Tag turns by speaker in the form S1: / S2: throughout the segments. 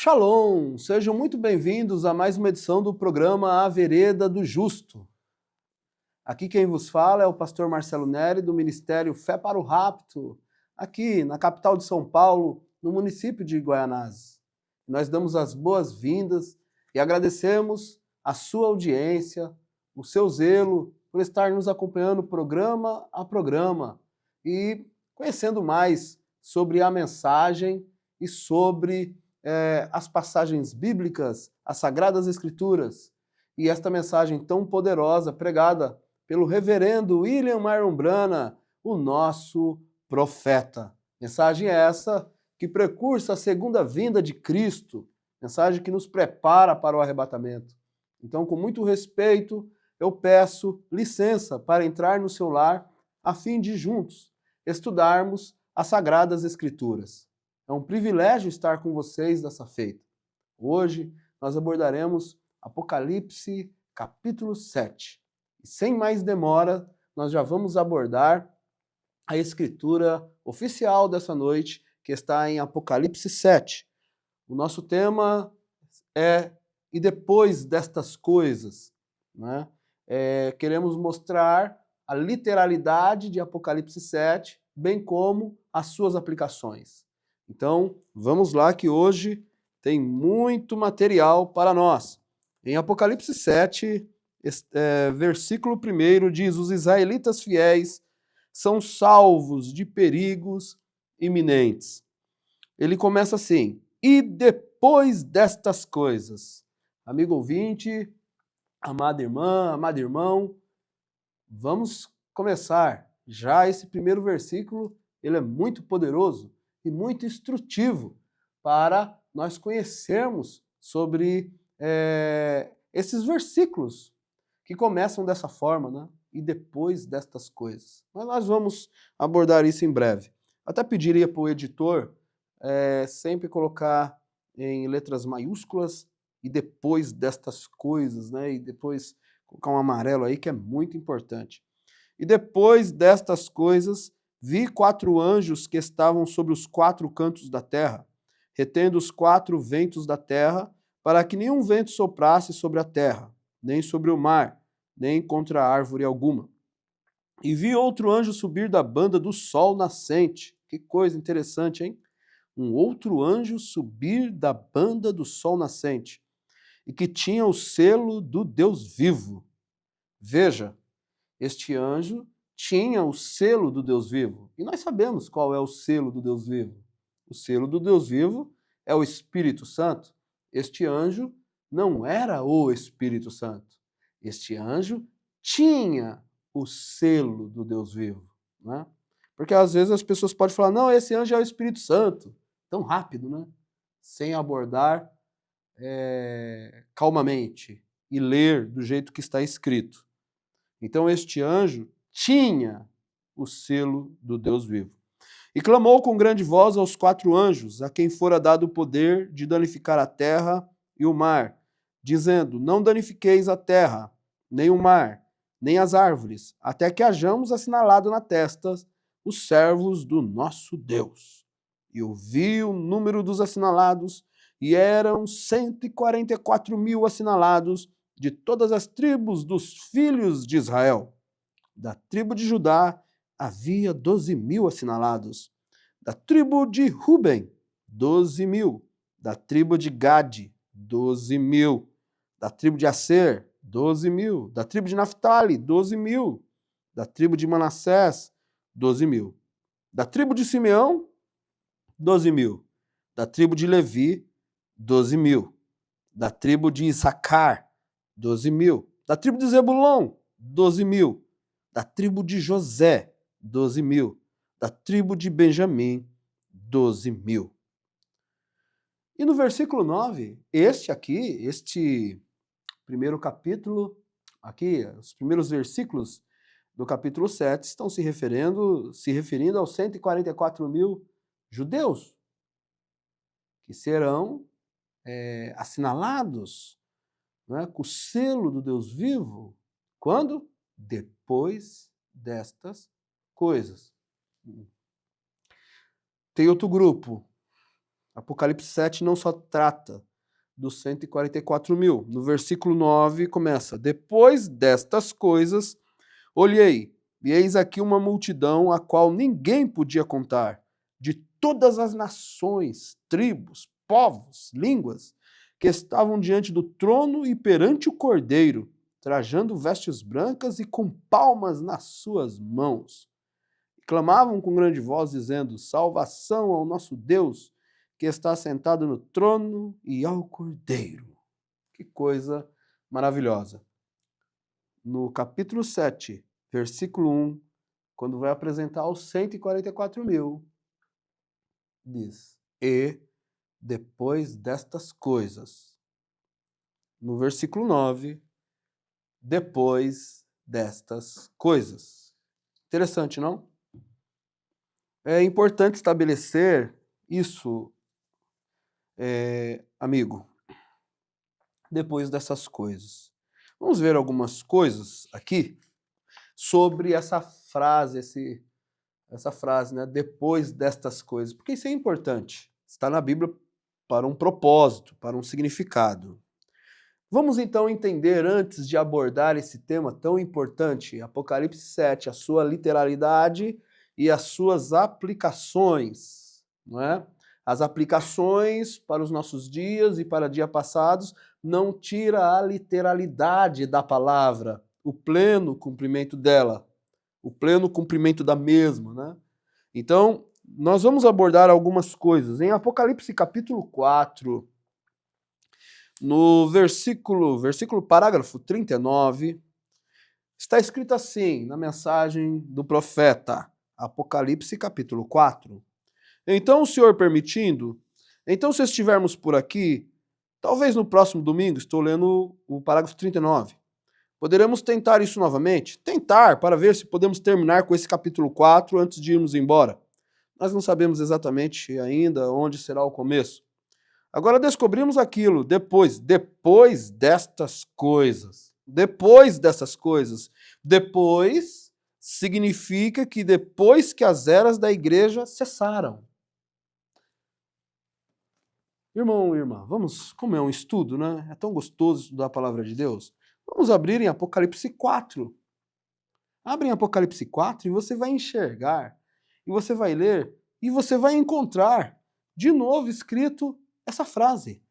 S1: Shalom! Sejam muito bem-vindos a mais uma edição do programa A Vereda do Justo. Aqui quem vos fala é o pastor Marcelo Neri, do Ministério Fé para o Rapto, aqui na capital de São Paulo, no município de Guaianazes. Nós damos as boas-vindas e agradecemos a sua audiência, o seu zelo por estar nos acompanhando programa a programa e conhecendo mais sobre a mensagem e sobre as passagens bíblicas, as Sagradas Escrituras, e esta mensagem tão poderosa pregada pelo reverendo William Myron Brana, o nosso profeta. Mensagem essa que precursa a segunda vinda de Cristo, mensagem que nos prepara para o arrebatamento. Então, com muito respeito, eu peço licença para entrar no seu lar, a fim de juntos estudarmos as Sagradas Escrituras. É um privilégio estar com vocês dessa feita. Hoje nós abordaremos Apocalipse capítulo 7. E sem mais demora, nós já vamos abordar a escritura oficial dessa noite, que está em Apocalipse 7. O nosso tema é "E depois destas coisas", né? Queremos mostrar a literalidade de Apocalipse 7, bem como as suas aplicações. Então, vamos lá que hoje tem muito material para nós. Em Apocalipse 7, versículo 1 diz: os israelitas fiéis são salvos de perigos iminentes. Ele começa assim: e depois destas coisas. Amigo ouvinte, amada irmã, amado irmão, vamos começar. Já esse primeiro versículo, ele é muito poderoso e muito instrutivo para nós conhecermos sobre esses versículos que começam dessa forma, né? E depois destas coisas. Mas nós vamos abordar isso em breve. Até pediria para o editor sempre colocar em letras maiúsculas e depois destas coisas, né? E depois colocar um amarelo aí, que é muito importante. E depois destas coisas, vi 4 anjos que estavam sobre os 4 cantos da terra, retendo os 4 ventos da terra, para que nenhum vento soprasse sobre a terra, nem sobre o mar, nem contra árvore alguma. E vi outro anjo subir da banda do sol nascente. Que coisa interessante, hein? Um outro anjo subir da banda do sol nascente, e que tinha o selo do Deus vivo. Veja, este anjo tinha o selo do Deus vivo. E nós sabemos qual é o selo do Deus vivo. O selo do Deus vivo é o Espírito Santo. Este anjo não era o Espírito Santo. Este anjo tinha o selo do Deus vivo, né? Porque às vezes as pessoas podem falar: não, esse anjo é o Espírito Santo. Tão rápido, né? Sem abordar calmamente e ler do jeito que está escrito. Então este anjo tinha o selo do Deus vivo. E clamou com grande voz aos 4 anjos, a quem fora dado o poder de danificar a terra e o mar, dizendo: não danifiqueis a terra, nem o mar, nem as árvores, até que hajamos assinalado na testa os servos do nosso Deus. E eu vi o número dos assinalados, e eram 144.000 assinalados, de todas as tribos dos filhos de Israel. Da tribo de Judá havia 12.000 assinalados. Da tribo de Ruben, 12.000. Da tribo de Gade, 12.000. Da tribo de Aser, 12.000. Da tribo de Naftali, 12.000. Da tribo de Manassés, 12.000. Da tribo de Simeão, 12.000. Da tribo de Levi, 12.000. Da tribo de Issacar, 12.000. Da tribo de Zebulon, 12.000. Da tribo de José, 12.000. Da tribo de Benjamim, 12.000. E no versículo 9, este primeiro capítulo, aqui, os primeiros versículos do capítulo 7 estão se referindo aos 144.000 judeus, que serão assinalados, né, com o selo do Deus vivo. Quando? Depois destas coisas. Tem outro grupo, Apocalipse 7 não só trata dos 144 mil. No versículo 9 começa: depois destas coisas, olhei, e eis aqui uma multidão a qual ninguém podia contar, de todas as nações, tribos, povos, línguas, que estavam diante do trono e perante o Cordeiro, trajando vestes brancas e com palmas nas suas mãos. Clamavam com grande voz, dizendo: salvação ao nosso Deus, que está sentado no trono e ao Cordeiro. Que coisa maravilhosa. No capítulo 7, versículo 1, quando vai apresentar os 144 mil, diz: e depois destas coisas. No versículo 9, depois destas coisas. Interessante, não? É importante estabelecer isso, amigo, depois dessas coisas. Vamos ver algumas coisas aqui sobre essa frase, né? Depois destas coisas, porque isso é importante. Está na Bíblia para um propósito, para um significado. Vamos então entender, antes de abordar esse tema tão importante, Apocalipse 7, a sua literalidade e as suas aplicações, não é? As aplicações para os nossos dias e para dias passados não tira a literalidade da palavra, o pleno cumprimento dela, o pleno cumprimento da mesma, né? Então, nós vamos abordar algumas coisas. Em Apocalipse capítulo 4, no parágrafo 39, está escrito assim, na mensagem do profeta, Apocalipse capítulo 4. Então, o Senhor permitindo, então se estivermos por aqui, talvez no próximo domingo, estou lendo o parágrafo 39, poderemos tentar isso novamente? Tentar, para ver se podemos terminar com esse capítulo 4 antes de irmos embora. Nós não sabemos exatamente ainda onde será o começo. Agora descobrimos aquilo, depois destas coisas. Depois dessas coisas. Depois significa que depois que as eras da igreja cessaram. Irmão e irmã, vamos, como é um estudo, né? É tão gostoso estudar a palavra de Deus. Vamos abrir em Apocalipse 4. Abre em Apocalipse 4 e você vai enxergar, e você vai ler, e você vai encontrar de novo escrito essa frase: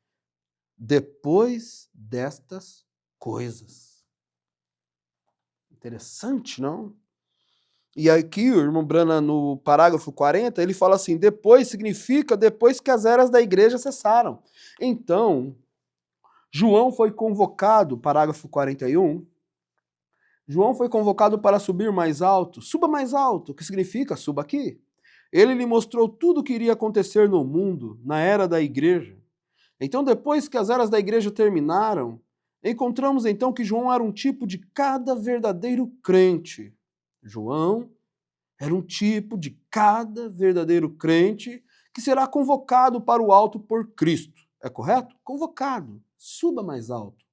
S1: depois destas coisas. Interessante, não? E aqui o irmão Brana, no parágrafo 40, ele fala assim: depois significa depois que as eras da igreja cessaram. Então, João foi convocado, parágrafo 41, João foi convocado para subir mais alto. Suba mais alto, o que significa suba aqui. Ele lhe mostrou tudo o que iria acontecer no mundo, na era da igreja. Então, depois que as eras da igreja terminaram, encontramos então que João era um tipo de cada verdadeiro crente. João era um tipo de cada verdadeiro crente que será convocado para o alto por Cristo. É correto? Convocado. Suba mais alto.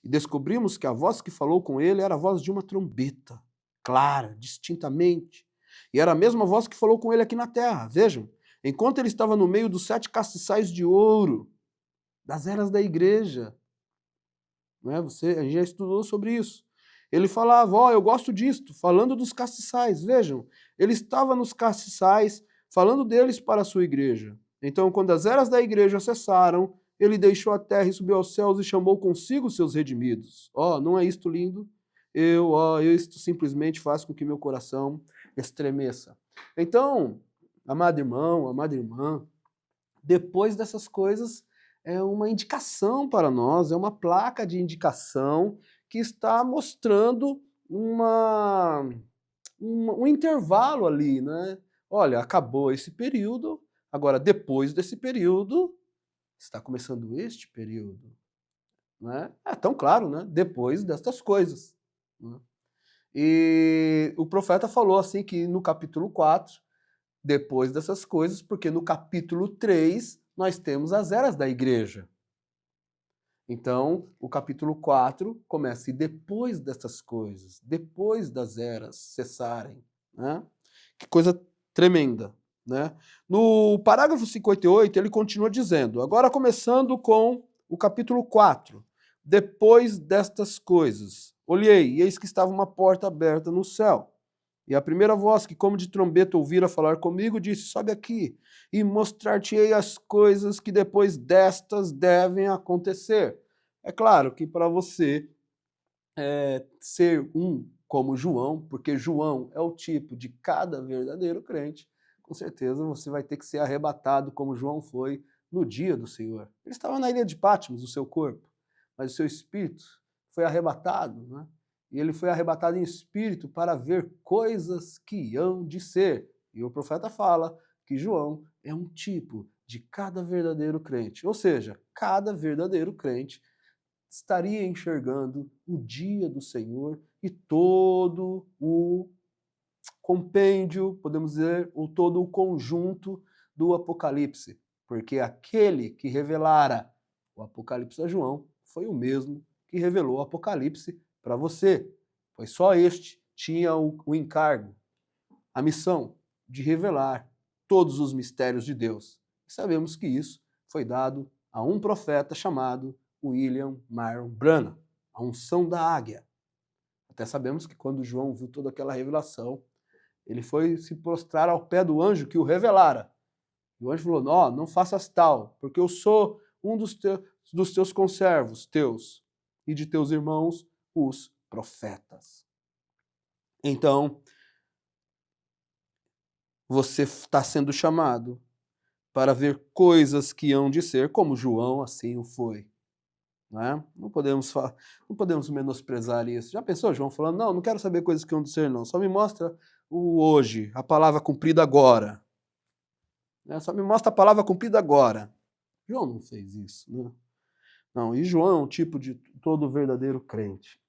S1: E descobrimos que a voz que falou com ele era a voz de uma trombeta, clara, distintamente. E era a mesma voz que falou com ele aqui na terra. Vejam, enquanto ele estava no meio dos 7 castiçais de ouro, das eras da igreja. Não é? A gente já estudou sobre isso. Ele falava, ó, eu gosto disto, falando dos castiçais. Vejam, ele estava nos castiçais, falando deles para a sua igreja. Então, quando as eras da igreja cessaram, ele deixou a terra e subiu aos céus e chamou consigo seus redimidos. Ó, não é isto lindo? Isto simplesmente faz com que meu coração estremeça. Então, amado irmão, amada irmã, depois dessas coisas, é uma indicação para nós, é uma placa de indicação que está mostrando um intervalo ali, né? Olha, acabou esse período, agora depois desse período, está começando este período. Né? É tão claro, né? Depois destas coisas. Né? E o profeta falou assim que no capítulo 4, depois dessas coisas, porque no capítulo 3 nós temos as eras da igreja. Então, o capítulo 4 começa, e depois dessas coisas, depois das eras cessarem. Né? Que coisa tremenda. né? No parágrafo 58, ele continua dizendo, agora começando com o capítulo 4, depois destas coisas, olhei, e eis que estava uma porta aberta no céu. E a primeira voz que como de trombeta ouvira falar comigo, disse, sobe aqui, e mostrar-te-ei as coisas que depois destas devem acontecer. É claro que para você ser um como João, porque João é o tipo de cada verdadeiro crente, com certeza você vai ter que ser arrebatado como João foi no dia do Senhor. Ele estava na ilha de Patmos, o seu corpo, mas o seu espírito foi arrebatado, né? E ele foi arrebatado em espírito para ver coisas que hão de ser. E o profeta fala que João é um tipo de cada verdadeiro crente, ou seja, cada verdadeiro crente estaria enxergando o dia do Senhor e todo o compêndio, podemos dizer, ou todo o conjunto do Apocalipse, porque aquele que revelara o Apocalipse a João foi o mesmo que revelou o Apocalipse para você, pois só este tinha o encargo, a missão de revelar todos os mistérios de Deus. E sabemos que isso foi dado a um profeta chamado William Marion Branham, a unção da águia. Até sabemos que quando João viu toda aquela revelação, ele foi se prostrar ao pé do anjo que o revelara. E o anjo falou, não faças tal, porque eu sou um dos teus conservos, teus, e de teus irmãos, os profetas. Então, você está sendo chamado para ver coisas que hão de ser, como João assim o foi. Não podemos menosprezar isso. Já pensou, João, falando, não quero saber coisas que hão de ser, não. Só me mostra o hoje, a palavra cumprida agora. Só me mostra a palavra cumprida agora. João não fez isso. Né? Não, e João é um tipo de todo verdadeiro crente.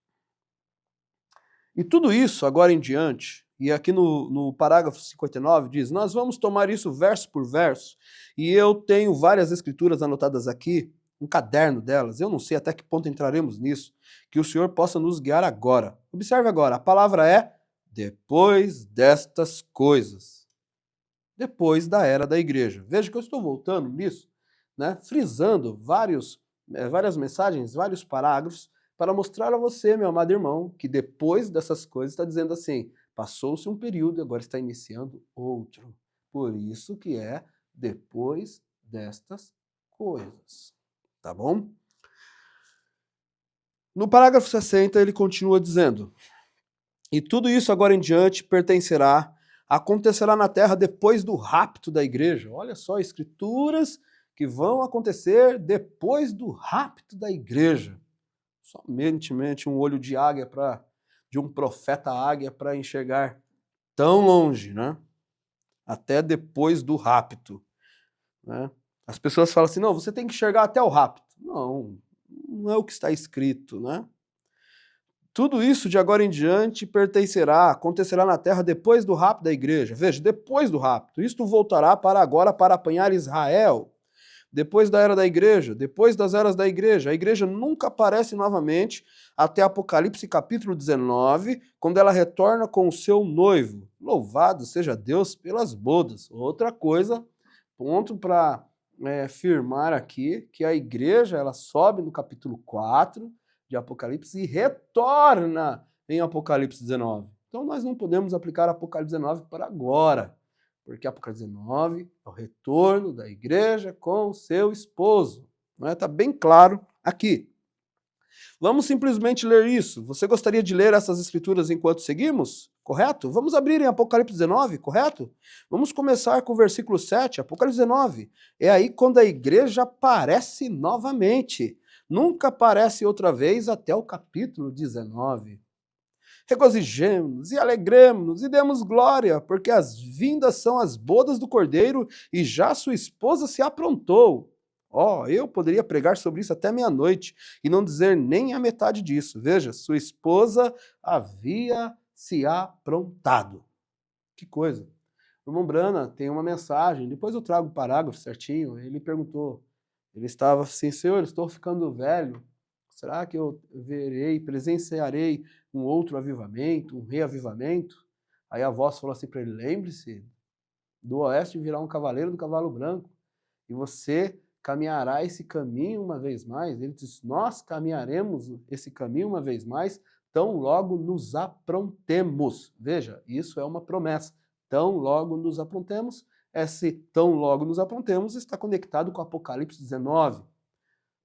S1: E tudo isso, agora em diante, e aqui no parágrafo 59 diz, nós vamos tomar isso verso por verso, e eu tenho várias escrituras anotadas aqui, um caderno delas, eu não sei até que ponto entraremos nisso, que o Senhor possa nos guiar agora. Observe agora, a palavra é depois destas coisas, depois da era da igreja. Veja que eu estou voltando nisso, né, frisando várias mensagens, vários parágrafos, para mostrar a você, meu amado irmão, que depois dessas coisas está dizendo assim, passou-se um período e agora está iniciando outro. Por isso que é depois destas coisas. Tá bom? No parágrafo 60 ele continua dizendo, e tudo isso agora em diante acontecerá na terra depois do rapto da igreja. Olha só, escrituras que vão acontecer depois do rapto da igreja. Somente um olho de águia de um profeta águia para enxergar tão longe, né? Até depois do rapto. Né? As pessoas falam assim, não, você tem que enxergar até o rapto. Não é o que está escrito, né? Tudo isso de agora em diante acontecerá na terra depois do rapto da igreja. Veja, depois do rapto. Isto voltará para agora para apanhar Israel. Depois da era da igreja, depois das eras da igreja. A igreja nunca aparece novamente até Apocalipse capítulo 19, quando ela retorna com o seu noivo. Louvado seja Deus pelas bodas. Outra coisa, ponto para firmar aqui, que a igreja ela sobe no capítulo 4 de Apocalipse e retorna em Apocalipse 19. Então nós não podemos aplicar Apocalipse 19 para agora. Porque Apocalipse 19 é o retorno da igreja com o seu esposo. Está bem claro aqui. Vamos simplesmente ler isso. Você gostaria de ler essas escrituras enquanto seguimos? Correto? Vamos abrir em Apocalipse 19, correto? Vamos começar com o versículo 7, Apocalipse 19. É aí quando a igreja aparece novamente. Nunca aparece outra vez até o capítulo 19. Regozijemo-nos e alegremos-nos e demos glória, porque as vindas são as bodas do Cordeiro e já sua esposa se aprontou. Eu poderia pregar sobre isso até meia-noite e não dizer nem a metade disso. Veja, sua esposa havia se aprontado. Que coisa. O irmão Branham tem uma mensagem, depois eu trago o parágrafo certinho, ele perguntou, ele estava assim, Senhor, estou ficando velho, será que eu presenciarei um outro avivamento, um reavivamento? Aí a voz falou assim para ele, lembre-se, do oeste virá um cavaleiro do cavalo branco, e você caminhará esse caminho uma vez mais. Ele diz, nós caminharemos esse caminho uma vez mais, tão logo nos aprontemos. Veja, isso é uma promessa. Tão logo nos aprontemos. Esse tão logo nos aprontemos está conectado com Apocalipse 19,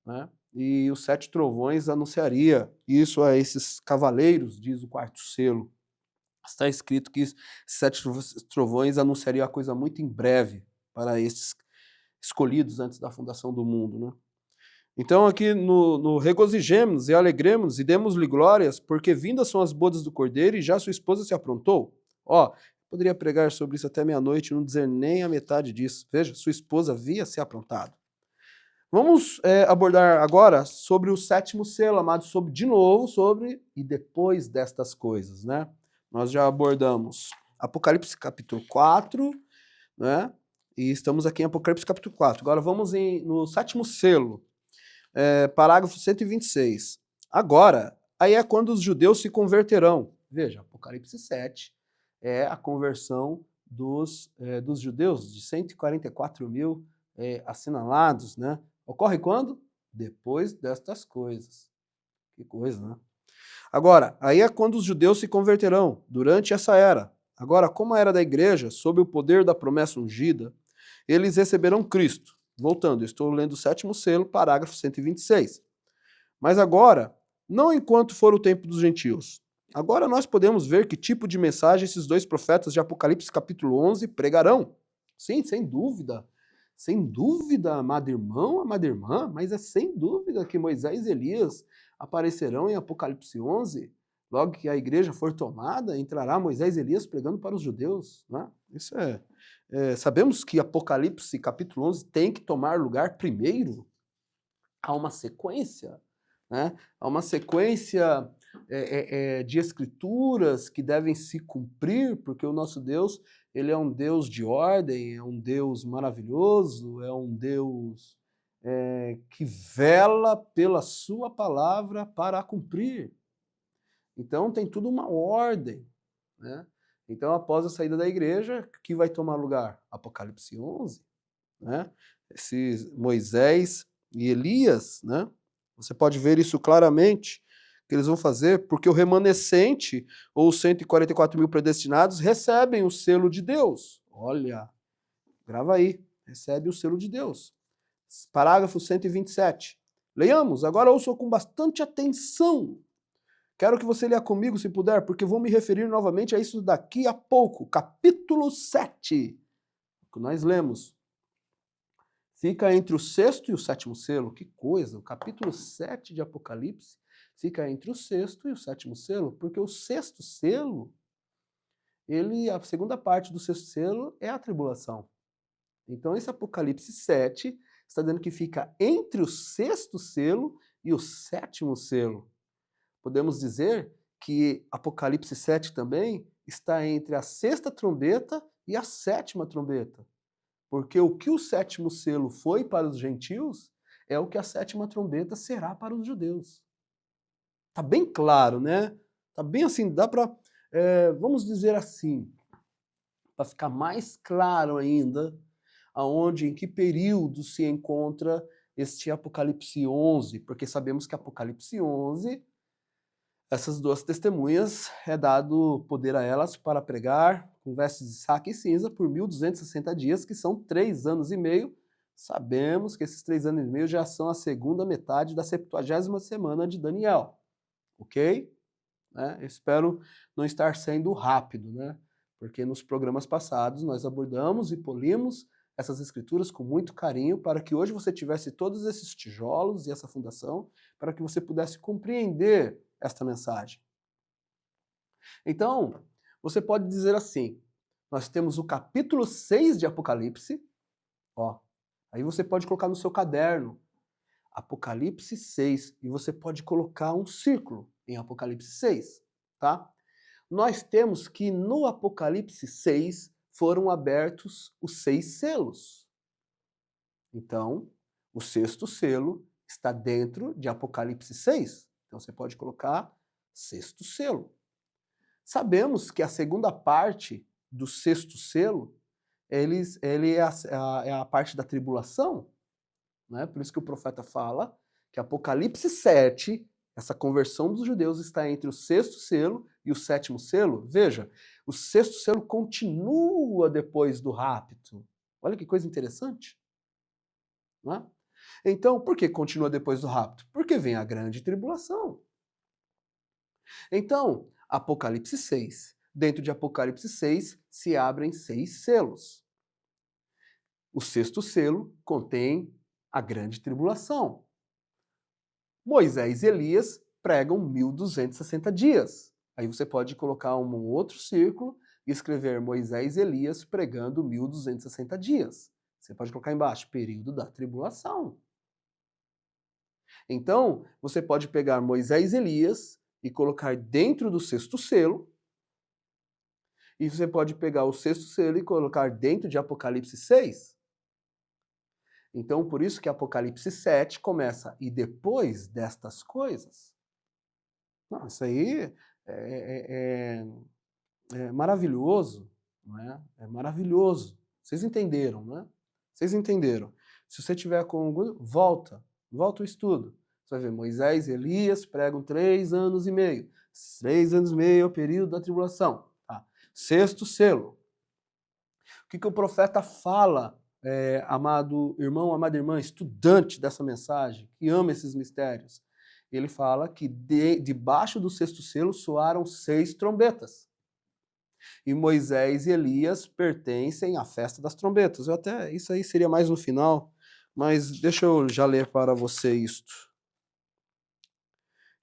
S1: né? E os 7 trovões anunciaria isso a esses cavaleiros, diz o 4º selo. Está escrito que 7 trovões anunciaria a coisa muito em breve para esses escolhidos antes da fundação do mundo, né? Então aqui no regozijemos e alegremos e demos-lhe glórias, porque vindas são as bodas do Cordeiro e já sua esposa se aprontou. Ó, poderia pregar sobre isso até meia-noite e não dizer nem a metade disso. Veja, sua esposa havia se aprontado. Vamos abordar agora sobre o 7º selo, amado, de novo sobre e depois destas coisas, né? Nós já abordamos Apocalipse capítulo 4, né? E estamos aqui em Apocalipse capítulo 4. Agora vamos no 7º selo, parágrafo 126. Agora, aí é quando os judeus se converterão. Veja, Apocalipse 7 é a conversão dos judeus, de 144 mil assinalados, né? Ocorre quando? Depois destas coisas. Que coisa, né? Agora, aí é quando os judeus se converterão, durante essa era. Agora, como a era da igreja, sob o poder da promessa ungida, eles receberão Cristo. Voltando, eu estou lendo o 7º selo, parágrafo 126. Mas agora, não enquanto for o tempo dos gentios. Agora nós podemos ver que tipo de mensagem esses 2 profetas de Apocalipse capítulo 11 pregarão. Sim, sem dúvida. Sem dúvida, amado irmão, amada irmã, mas é sem dúvida que Moisés e Elias aparecerão em Apocalipse 11. Logo que a igreja for tomada, entrará Moisés e Elias pregando para os judeus, né? Isso sabemos que Apocalipse capítulo 11 tem que tomar lugar primeiro. Há uma sequência, né? Há uma sequência de escrituras que devem se cumprir, porque o nosso Deus, ele é um Deus de ordem, é um Deus maravilhoso, é um Deus que vela pela sua palavra para a cumprir. Então tem tudo uma ordem, né? Então, após a saída da igreja, que vai tomar lugar? Apocalipse 11, né? Esses Moisés e Elias, né? Você pode ver isso claramente, que eles vão fazer, porque o remanescente, ou os 144 mil predestinados, recebem o selo de Deus. Olha, grava aí, recebe o selo de Deus. Parágrafo 127. Leiamos, agora ouçam com bastante atenção. Quero que você leia comigo, se puder, porque vou me referir novamente a isso daqui a pouco. Capítulo 7, que nós lemos. Fica entre o 6º e o 7º selo. Que coisa! O capítulo 7 de Apocalipse fica entre o 6º e o 7º selo, porque o 6º selo, a segunda parte do 6º selo é a tribulação. Então esse Apocalipse 7 está dizendo que fica entre o 6º selo e o 7º selo. Podemos dizer que Apocalipse 7 também está entre a 6ª trombeta e a 7ª trombeta. Porque o que o 7º selo foi para os gentios é o que a 7ª trombeta será para os judeus. Tá bem claro, né? Tá bem assim, dá para, vamos dizer assim, para ficar mais claro ainda, em que período se encontra este Apocalipse 11, porque sabemos que Apocalipse 11, essas 2 testemunhas, é dado poder a elas para pregar com vestes de saco e cinza por 1260 dias, que são 3 anos e meio. Sabemos que esses 3 anos e meio já são a segunda metade da 70ª semana de Daniel. Ok? Eu espero não estar sendo rápido, né? Porque nos programas passados nós abordamos e polimos essas escrituras com muito carinho para que hoje você tivesse todos esses tijolos e essa fundação para que você pudesse compreender esta mensagem. Então, você pode dizer assim, nós temos o capítulo 6 de Apocalipse, ó, aí você pode colocar no seu caderno, Apocalipse 6, e você pode colocar um círculo em Apocalipse 6, tá? Nós temos que no Apocalipse 6 foram abertos os 6 selos. Então, o 6º selo está dentro de Apocalipse 6. Então você pode colocar 6º selo. Sabemos que a segunda parte do 6º selo ele é a parte da tribulação, né? Por isso que o profeta fala que Apocalipse 7, essa conversão dos judeus está entre o sexto selo e o sétimo selo. Veja, o sexto selo continua depois do rapto. Olha que coisa interessante. Não é? Então, por que continua depois do rapto? Porque vem a grande tribulação. Então, Apocalipse 6. Dentro de Apocalipse 6 se abrem 6 selos. O sexto selo contém a grande tribulação. Moisés e Elias pregam 1260 dias. Aí você pode colocar um outro círculo e escrever Moisés e Elias pregando 1260 dias. Você pode colocar embaixo, período da tribulação. Então, você pode pegar Moisés e Elias e colocar dentro do sexto selo, e você pode pegar o sexto selo e colocar dentro de Apocalipse 6. Então, por isso que Apocalipse 7 começa, e depois destas coisas. Não, isso aí é maravilhoso, não é? É maravilhoso. Vocês entenderam, né? Vocês entenderam. Se você tiver com algum, volta o estudo. Você vai ver, Moisés e Elias pregam 3 anos e meio. 3 anos e meio é o período da tribulação. Tá. Sexto selo. O que o profeta fala, amado irmão, amada irmã, estudante dessa mensagem, que ama esses mistérios? Ele fala que debaixo do sexto selo soaram 6 trombetas. E Moisés e Elias pertencem à festa das trombetas. Isso aí seria mais no final, mas deixa eu já ler para você isto.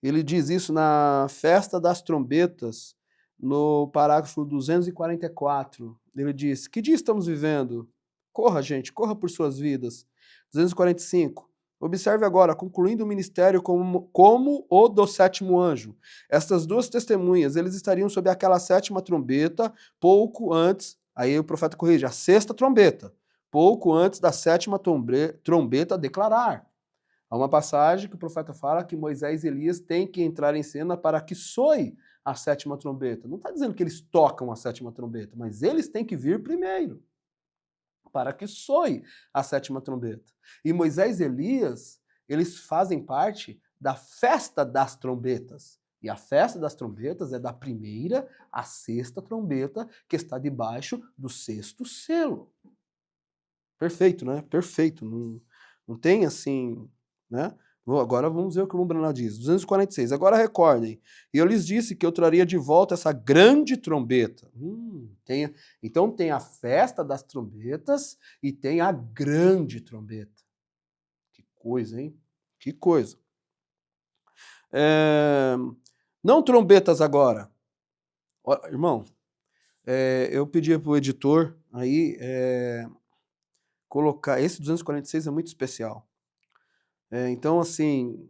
S1: Ele diz isso na festa das trombetas, no parágrafo 244. Ele diz, que dia estamos vivendo? Corra, gente, corra por suas vidas. 245. Observe agora, concluindo o ministério como o do sétimo anjo. Estas 2 testemunhas, eles estariam sob aquela 7ª trombeta, pouco antes, aí o profeta corrige, a 6ª trombeta, pouco antes da 7ª trombeta declarar. Há uma passagem que o profeta fala que Moisés e Elias têm que entrar em cena para que soe a 7ª trombeta. Não está dizendo que eles tocam a 7ª trombeta, mas eles têm que vir primeiro para que soe a 7ª trombeta. E Moisés e Elias, eles fazem parte da festa das trombetas. E a festa das trombetas é da 1ª à 6ª trombeta, que está debaixo do 6º selo. Perfeito, né? Perfeito. Não tem assim, né? Agora vamos ver o que o Branham diz. 246. Agora recordem, e eu lhes disse que eu traria de volta essa grande trombeta. Então tem a festa das trombetas e tem a grande trombeta. Que coisa, hein? Que coisa. Não trombetas agora. Irmão, eu pedi para o editor aí colocar... Esse 246 é muito especial. Então, assim,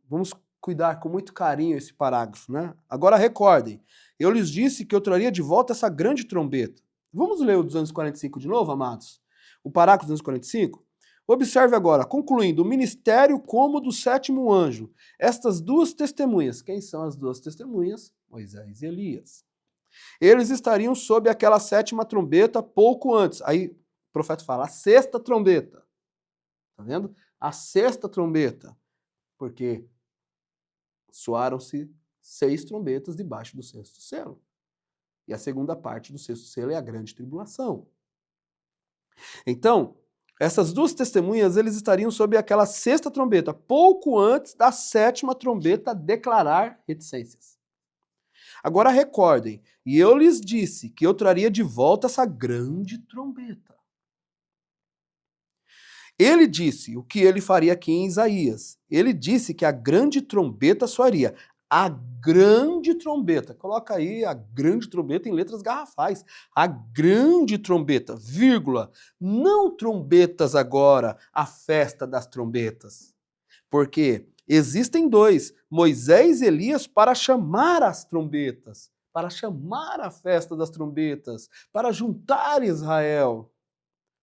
S1: vamos cuidar com muito carinho esse parágrafo, né? Agora recordem, eu lhes disse que eu traria de volta essa grande trombeta. Vamos ler o 245 de novo, amados? O parágrafo 245? Observe agora, concluindo, o ministério como do 7º anjo. Estas 2 testemunhas. Quem são as 2 testemunhas? Moisés e Elias. Eles estariam sob aquela 7ª trombeta pouco antes. Aí o profeta fala, a 6ª trombeta. Tá vendo? A 6ª trombeta, porque soaram-se 6 trombetas debaixo do 6º selo. E a segunda parte do 6º selo é a grande tribulação. Então, essas 2 testemunhas, eles estariam sob aquela 6ª trombeta, pouco antes da 7ª trombeta declarar reticências. Agora recordem, e eu lhes disse que eu traria de volta essa grande trombeta. Ele disse o que ele faria aqui em Isaías. Ele disse que a grande trombeta soaria. A grande trombeta. Coloca aí a grande trombeta em letras garrafais. A grande trombeta, vírgula. Não trombetas agora, a festa das trombetas. Porque existem 2, Moisés e Elias, para chamar as trombetas, para chamar a festa das trombetas, para juntar Israel.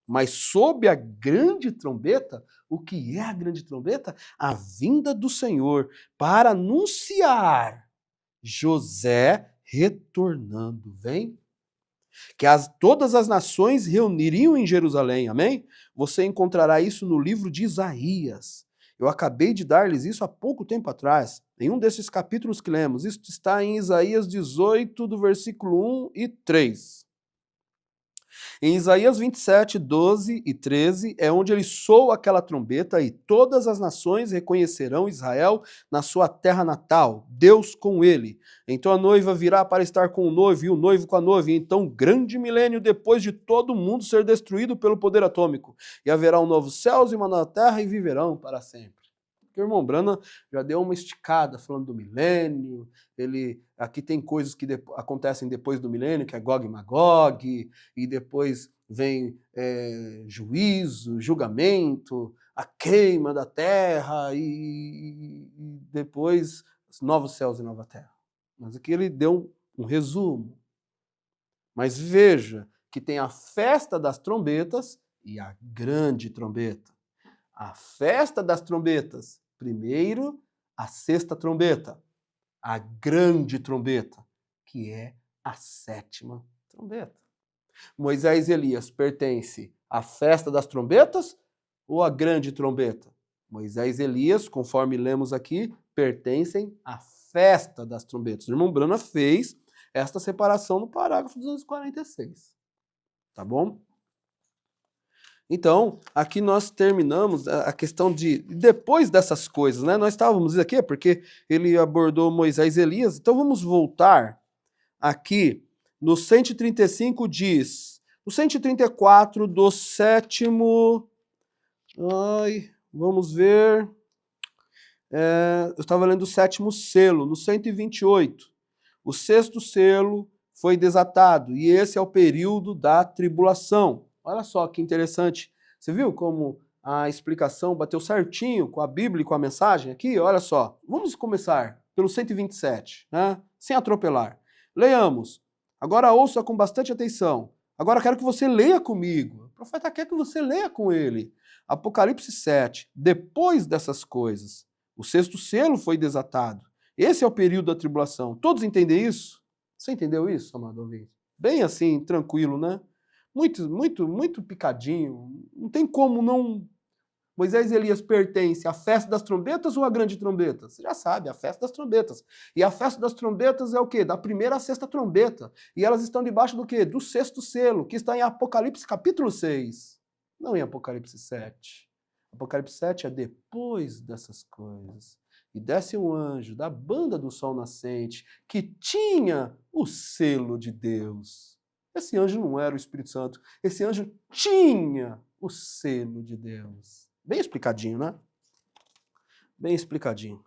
S1: Mas sob a grande trombeta, o que é a grande trombeta? A vinda do Senhor para anunciar José retornando. Vem? que todas as nações reuniriam em Jerusalém, amém? Você encontrará isso no livro de Isaías. Eu acabei de dar-lhes isso há pouco tempo atrás, em um desses capítulos que lemos. Isso está em Isaías 18, do versículo 1 e 3. Em Isaías 27, 12 e 13, é onde ele soa aquela trombeta e todas as nações reconhecerão Israel na sua terra natal, Deus com ele. Então a noiva virá para estar com o noivo e o noivo com a noiva, e então grande milênio depois de todo mundo ser destruído pelo poder atômico. E haverá um novo céus e uma nova terra e viverão para sempre. O irmão Branham já deu uma esticada falando do milênio, aqui tem coisas que acontecem depois do milênio, que é Gog e Magog, e depois vem juízo, julgamento, a queima da terra, e depois novos céus e nova terra. Mas aqui ele deu um resumo. Mas veja que tem a festa das trombetas e a grande trombeta. A festa das trombetas, primeiro a sexta trombeta, a grande trombeta, que é a sétima trombeta. Moisés e Elias pertence à festa das trombetas ou à grande trombeta? Moisés e Elias, conforme lemos aqui, pertencem à festa das trombetas. O irmão Branham fez esta separação no parágrafo 246. Tá bom? Então, aqui nós terminamos a questão de, depois dessas coisas, né? Nós estávamos aqui porque ele abordou Moisés e Elias, então vamos voltar aqui no 135 diz, no 134 do sétimo, vamos ver, eu estava lendo o sétimo selo, no 128, o sexto selo foi desatado, e esse é o período da tribulação. Olha só que interessante. Você viu como a explicação bateu certinho com a Bíblia e com a mensagem aqui? Olha só. Vamos começar pelo 127, né? Sem atropelar. Leiamos. Agora ouça com bastante atenção. Agora quero que você leia comigo. O profeta quer que você leia com ele. Apocalipse 7. Depois dessas coisas, o sexto selo foi desatado. Esse é o período da tribulação. Todos entendem isso? Você entendeu isso, amado ouvinte? Bem assim, tranquilo, né? Muito picadinho. Não tem como não... Moisés e Elias pertencem à festa das trombetas ou à grande trombeta? Você já sabe, a festa das trombetas. E a festa das trombetas é o quê? Da primeira à sexta trombeta. E elas estão debaixo do quê? Do sexto selo, que está em Apocalipse capítulo 6. Não em Apocalipse 7. Apocalipse 7 é depois dessas coisas. E desce um anjo da banda do sol nascente, que tinha o selo de Deus. Esse anjo não era o Espírito Santo. Esse anjo tinha o selo de Deus. Bem explicadinho, né? Bem explicadinho.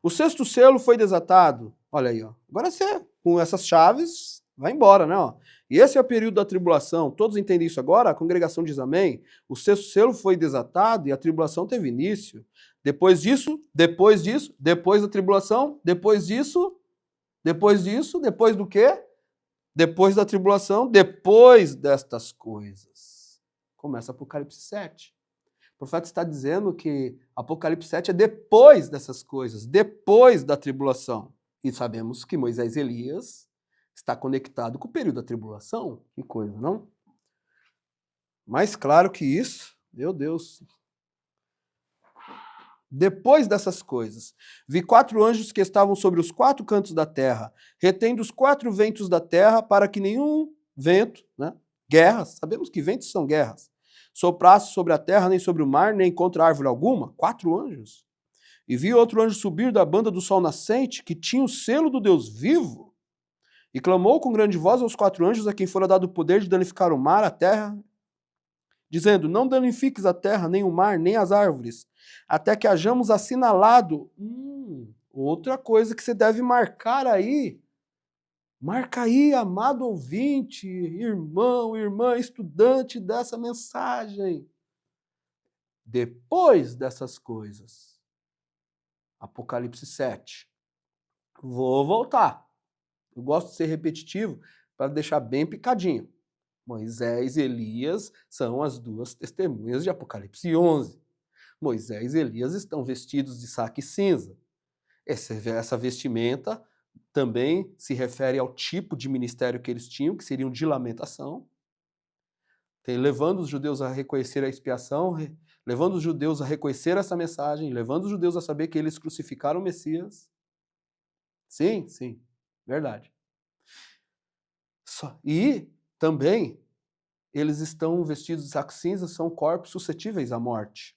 S1: O sexto selo foi desatado. Olha aí, ó. Agora você, com essas chaves, vai embora, né? Ó. E esse é o período da tribulação. Todos entendem isso agora? A congregação diz amém. O sexto selo foi desatado e a tribulação teve início. Depois da tribulação, depois do quê? Depois da tribulação, depois destas coisas. Começa Apocalipse 7. O profeta está dizendo que Apocalipse 7 é depois dessas coisas, depois da tribulação. E sabemos que Moisés e Elias está conectado com o período da tribulação. Que coisa, não? Mais claro que isso, meu Deus. Depois dessas coisas, vi 4 anjos que estavam sobre os 4 cantos da terra, retendo os 4 ventos da terra para que nenhum vento, né, guerras, sabemos que ventos são guerras, soprasse sobre a terra, nem sobre o mar, nem contra árvore alguma. 4 anjos. E vi outro anjo subir da banda do sol nascente, que tinha o selo do Deus vivo, e clamou com grande voz aos 4 anjos a quem fora dado o poder de danificar o mar, a terra, dizendo, não danifiques a terra, nem o mar, nem as árvores, até que hajamos assinalado. Outra coisa que você deve marcar aí. Marca aí, amado ouvinte, irmão, irmã, estudante dessa mensagem. Depois dessas coisas. Apocalipse 7. Vou voltar. Eu gosto de ser repetitivo para deixar bem picadinho. Moisés e Elias são as 2 testemunhas de Apocalipse 11. Moisés e Elias estão vestidos de saco e cinza. Essa vestimenta também se refere ao tipo de ministério que eles tinham, que seriam de lamentação, levando os judeus a reconhecer a expiação, levando os judeus a reconhecer essa mensagem, levando os judeus a saber que eles crucificaram o Messias. Sim, sim, verdade. E também eles estão vestidos de saco cinza, são corpos suscetíveis à morte.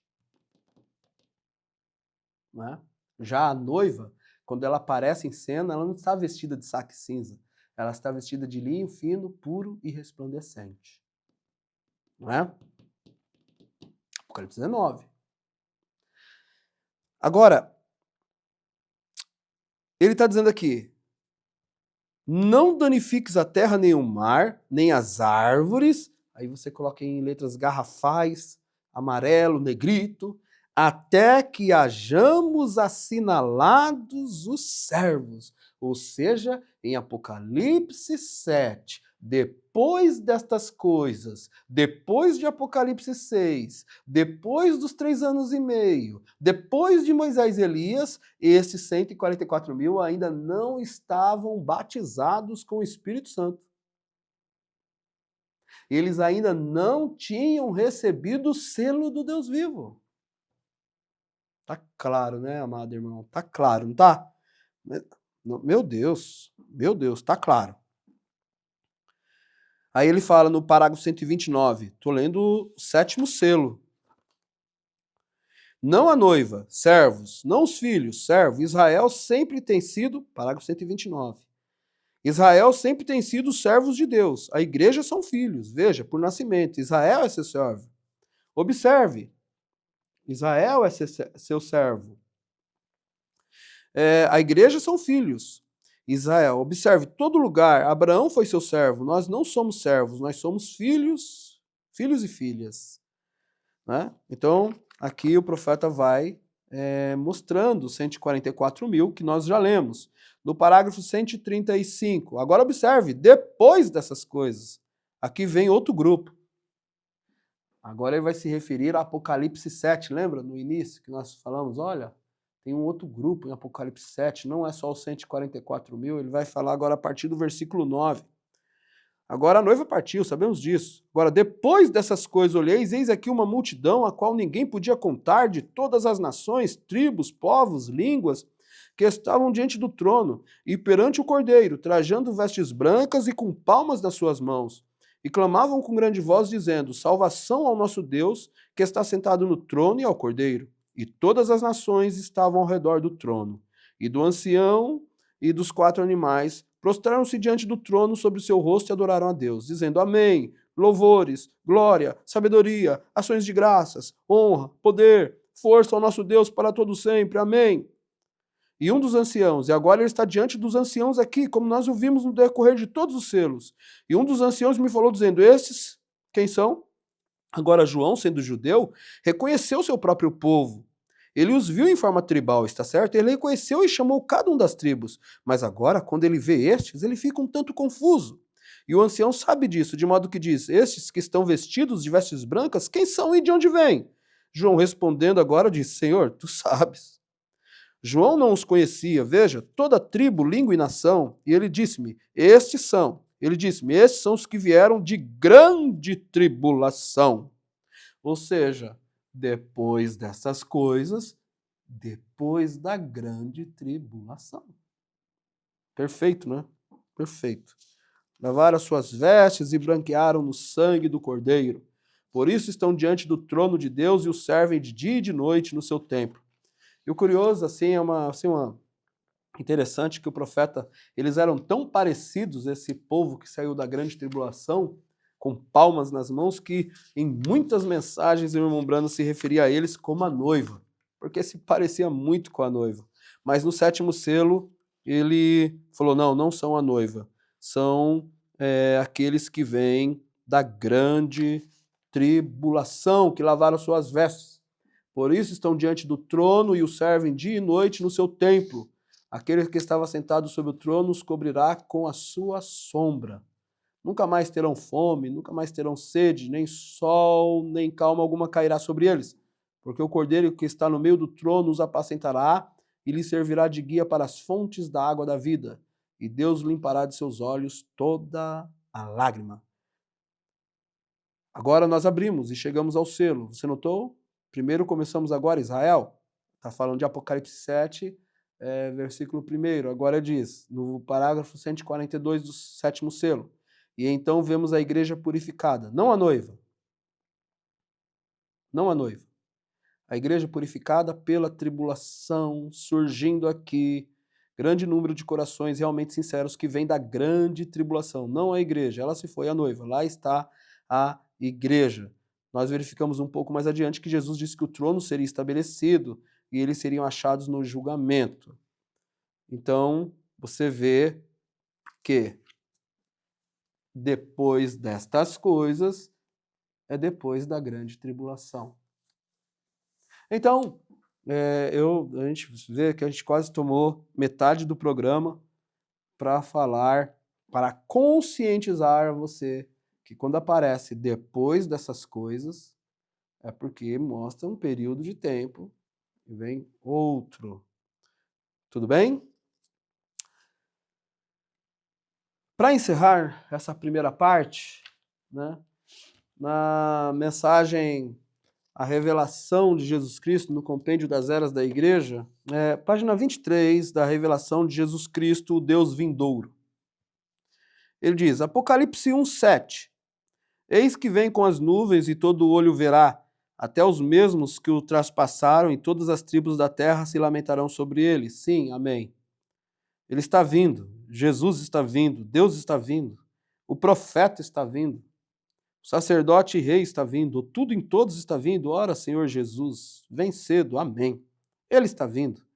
S1: Não é? Já a noiva, quando ela aparece em cena, ela não está vestida de saco cinza. Ela está vestida de linho fino, puro e resplandecente. Não é? Apocalipse 19. Agora, ele está dizendo aqui, não danifiques a terra nem o mar, nem as árvores, aí você coloca em letras garrafais, amarelo, negrito, até que hajamos assinalados os servos. Ou seja, em Apocalipse 7, depois destas coisas, depois de Apocalipse 6, depois dos 3 anos e meio, depois de Moisés e Elias, esses 144 mil ainda não estavam batizados com o Espírito Santo. Eles ainda não tinham recebido o selo do Deus vivo. Tá claro, né, amado irmão? Tá claro, não tá? Meu Deus, tá claro. Aí ele fala no parágrafo 129, tô lendo o 7º selo. Não a noiva, servos, não os filhos, servo. Israel sempre tem sido, parágrafo 129. Israel sempre tem sido servos de Deus. A igreja são filhos, veja, por nascimento. Israel é seu servo. Observe, Israel é seu servo. A igreja são filhos. Israel, observe, todo lugar, Abraão foi seu servo, nós não somos servos, nós somos filhos e filhas. Né? Então, aqui o profeta vai mostrando 144 mil que nós já lemos. No parágrafo 135, agora observe, depois dessas coisas, aqui vem outro grupo. Agora ele vai se referir a Apocalipse 7, lembra no início que nós falamos, olha, tem um outro grupo em Apocalipse 7, não é só os 144 mil, ele vai falar agora a partir do versículo 9. Agora a noiva partiu, sabemos disso. Agora, depois dessas coisas olheis, eis aqui uma multidão a qual ninguém podia contar, de todas as nações, tribos, povos, línguas, que estavam diante do trono e perante o Cordeiro, trajando vestes brancas e com palmas nas suas mãos. E clamavam com grande voz, dizendo, salvação ao nosso Deus, que está sentado no trono e ao Cordeiro. E todas as nações estavam ao redor do trono, e do ancião e dos 4 animais, prostraram-se diante do trono sobre o seu rosto e adoraram a Deus, dizendo amém, louvores, glória, sabedoria, ações de graças, honra, poder, força ao nosso Deus para todo sempre, amém. E um dos anciãos, e agora ele está diante dos anciãos aqui, como nós ouvimos no decorrer de todos os selos, e um dos anciãos me falou dizendo, estes, quem são? Agora João, sendo judeu, reconheceu seu próprio povo. Ele os viu em forma tribal, está certo? Ele reconheceu e chamou cada um das tribos. Mas agora, quando ele vê estes, ele fica um tanto confuso. E o ancião sabe disso, de modo que diz, estes que estão vestidos de vestes brancas, quem são e de onde vêm? João respondendo agora disse, Senhor, tu sabes. João não os conhecia, veja, toda tribo, língua e nação. E ele disse-me, estes são. Ele disse-me, estes são os que vieram de grande tribulação. Ou seja, depois dessas coisas, depois da grande tribulação. Perfeito, né? Perfeito. Lavaram as suas vestes e branquearam no sangue do Cordeiro. Por isso estão diante do trono de Deus e o servem de dia e de noite no seu templo. E o curioso, assim, é uma interessante que o profeta, eles eram tão parecidos, esse povo que saiu da grande tribulação, com palmas nas mãos, que em muitas mensagens o irmão Brando se referia a eles como a noiva, porque se parecia muito com a noiva. Mas no 7º selo, ele falou, não são a noiva, são aqueles que vêm da grande tribulação, que lavaram suas vestes. Por isso estão diante do trono e o servem dia e noite no seu templo. Aquele que estava sentado sobre o trono os cobrirá com a sua sombra. Nunca mais terão fome, nunca mais terão sede, nem sol, nem calma alguma cairá sobre eles, porque o Cordeiro que está no meio do trono os apacentará e lhes servirá de guia para as fontes da água da vida. e Deus limpará de seus olhos toda a lágrima. Agora nós abrimos e chegamos ao selo. Você notou? Primeiro começamos agora Israel. Está falando de Apocalipse 7, versículo 1. Agora diz, no parágrafo 142 do 7º selo. E então vemos a igreja purificada, não a noiva. Não a noiva. A igreja purificada pela tribulação, surgindo aqui, grande número de corações realmente sinceros que vêm da grande tribulação. Não a igreja, ela se foi a noiva. Lá está a igreja. Nós verificamos um pouco mais adiante que Jesus disse que o trono seria estabelecido e eles seriam achados no julgamento. Então, você vê que depois destas coisas é depois da grande tribulação. Então, a gente vê que a gente quase tomou metade do programa para falar, para conscientizar você que quando aparece depois dessas coisas, é porque mostra um período de tempo e vem outro. Tudo bem? Para encerrar essa primeira parte, né, na mensagem A Revelação de Jesus Cristo, no Compêndio das Eras da Igreja, página 23 da Revelação de Jesus Cristo, o Deus vindouro. Ele diz, Apocalipse 1:7, eis que vem com as nuvens e todo olho verá, até os mesmos que o traspassaram e todas as tribos da terra se lamentarão sobre ele. Sim, amém. Ele está vindo, Jesus está vindo, Deus está vindo, o profeta está vindo, o sacerdote e rei está vindo, tudo em todos está vindo. Ora, Senhor Jesus, vem cedo, amém. Ele está vindo.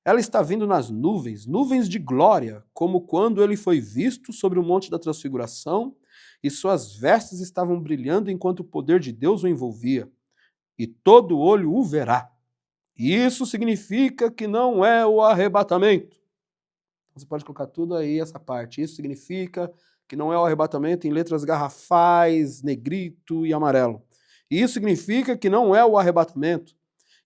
S1: Ela está vindo nas nuvens, nuvens de glória, como quando ele foi visto sobre o monte da transfiguração, e suas vestes estavam brilhando enquanto o poder de Deus o envolvia, e todo olho o verá. E isso significa que não é o arrebatamento. Você pode colocar tudo aí, essa parte. Isso significa que não é o arrebatamento em letras garrafais, negrito e amarelo. Isso significa que não é o arrebatamento.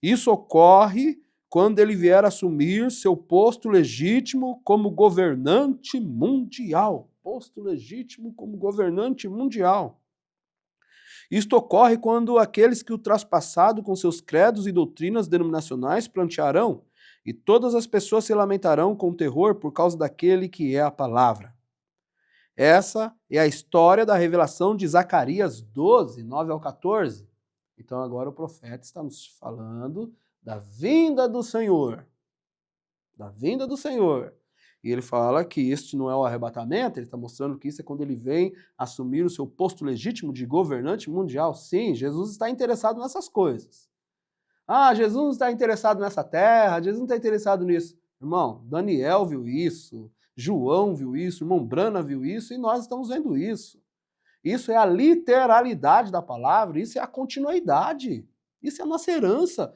S1: Isso ocorre quando ele vier assumir seu posto legítimo como governante mundial. Posto legítimo como governante mundial. Isto ocorre quando aqueles que o traspassado com seus credos e doutrinas denominacionais plantearão, e todas as pessoas se lamentarão com terror por causa daquele que é a palavra. Essa é a história da revelação de Zacarias 12, 9 ao 14. Então agora o profeta está nos falando da vinda do Senhor. Da vinda do Senhor. E ele fala que este não é o arrebatamento, ele está mostrando que isso é quando ele vem assumir o seu posto legítimo de governante mundial. Sim, Jesus está interessado nessas coisas. Ah, Jesus não está interessado nessa terra, Jesus não está interessado nisso. Irmão, Daniel viu isso, João viu isso, irmão Brana viu isso, e nós estamos vendo isso. Isso é a literalidade da palavra, isso é a continuidade, isso é a nossa herança.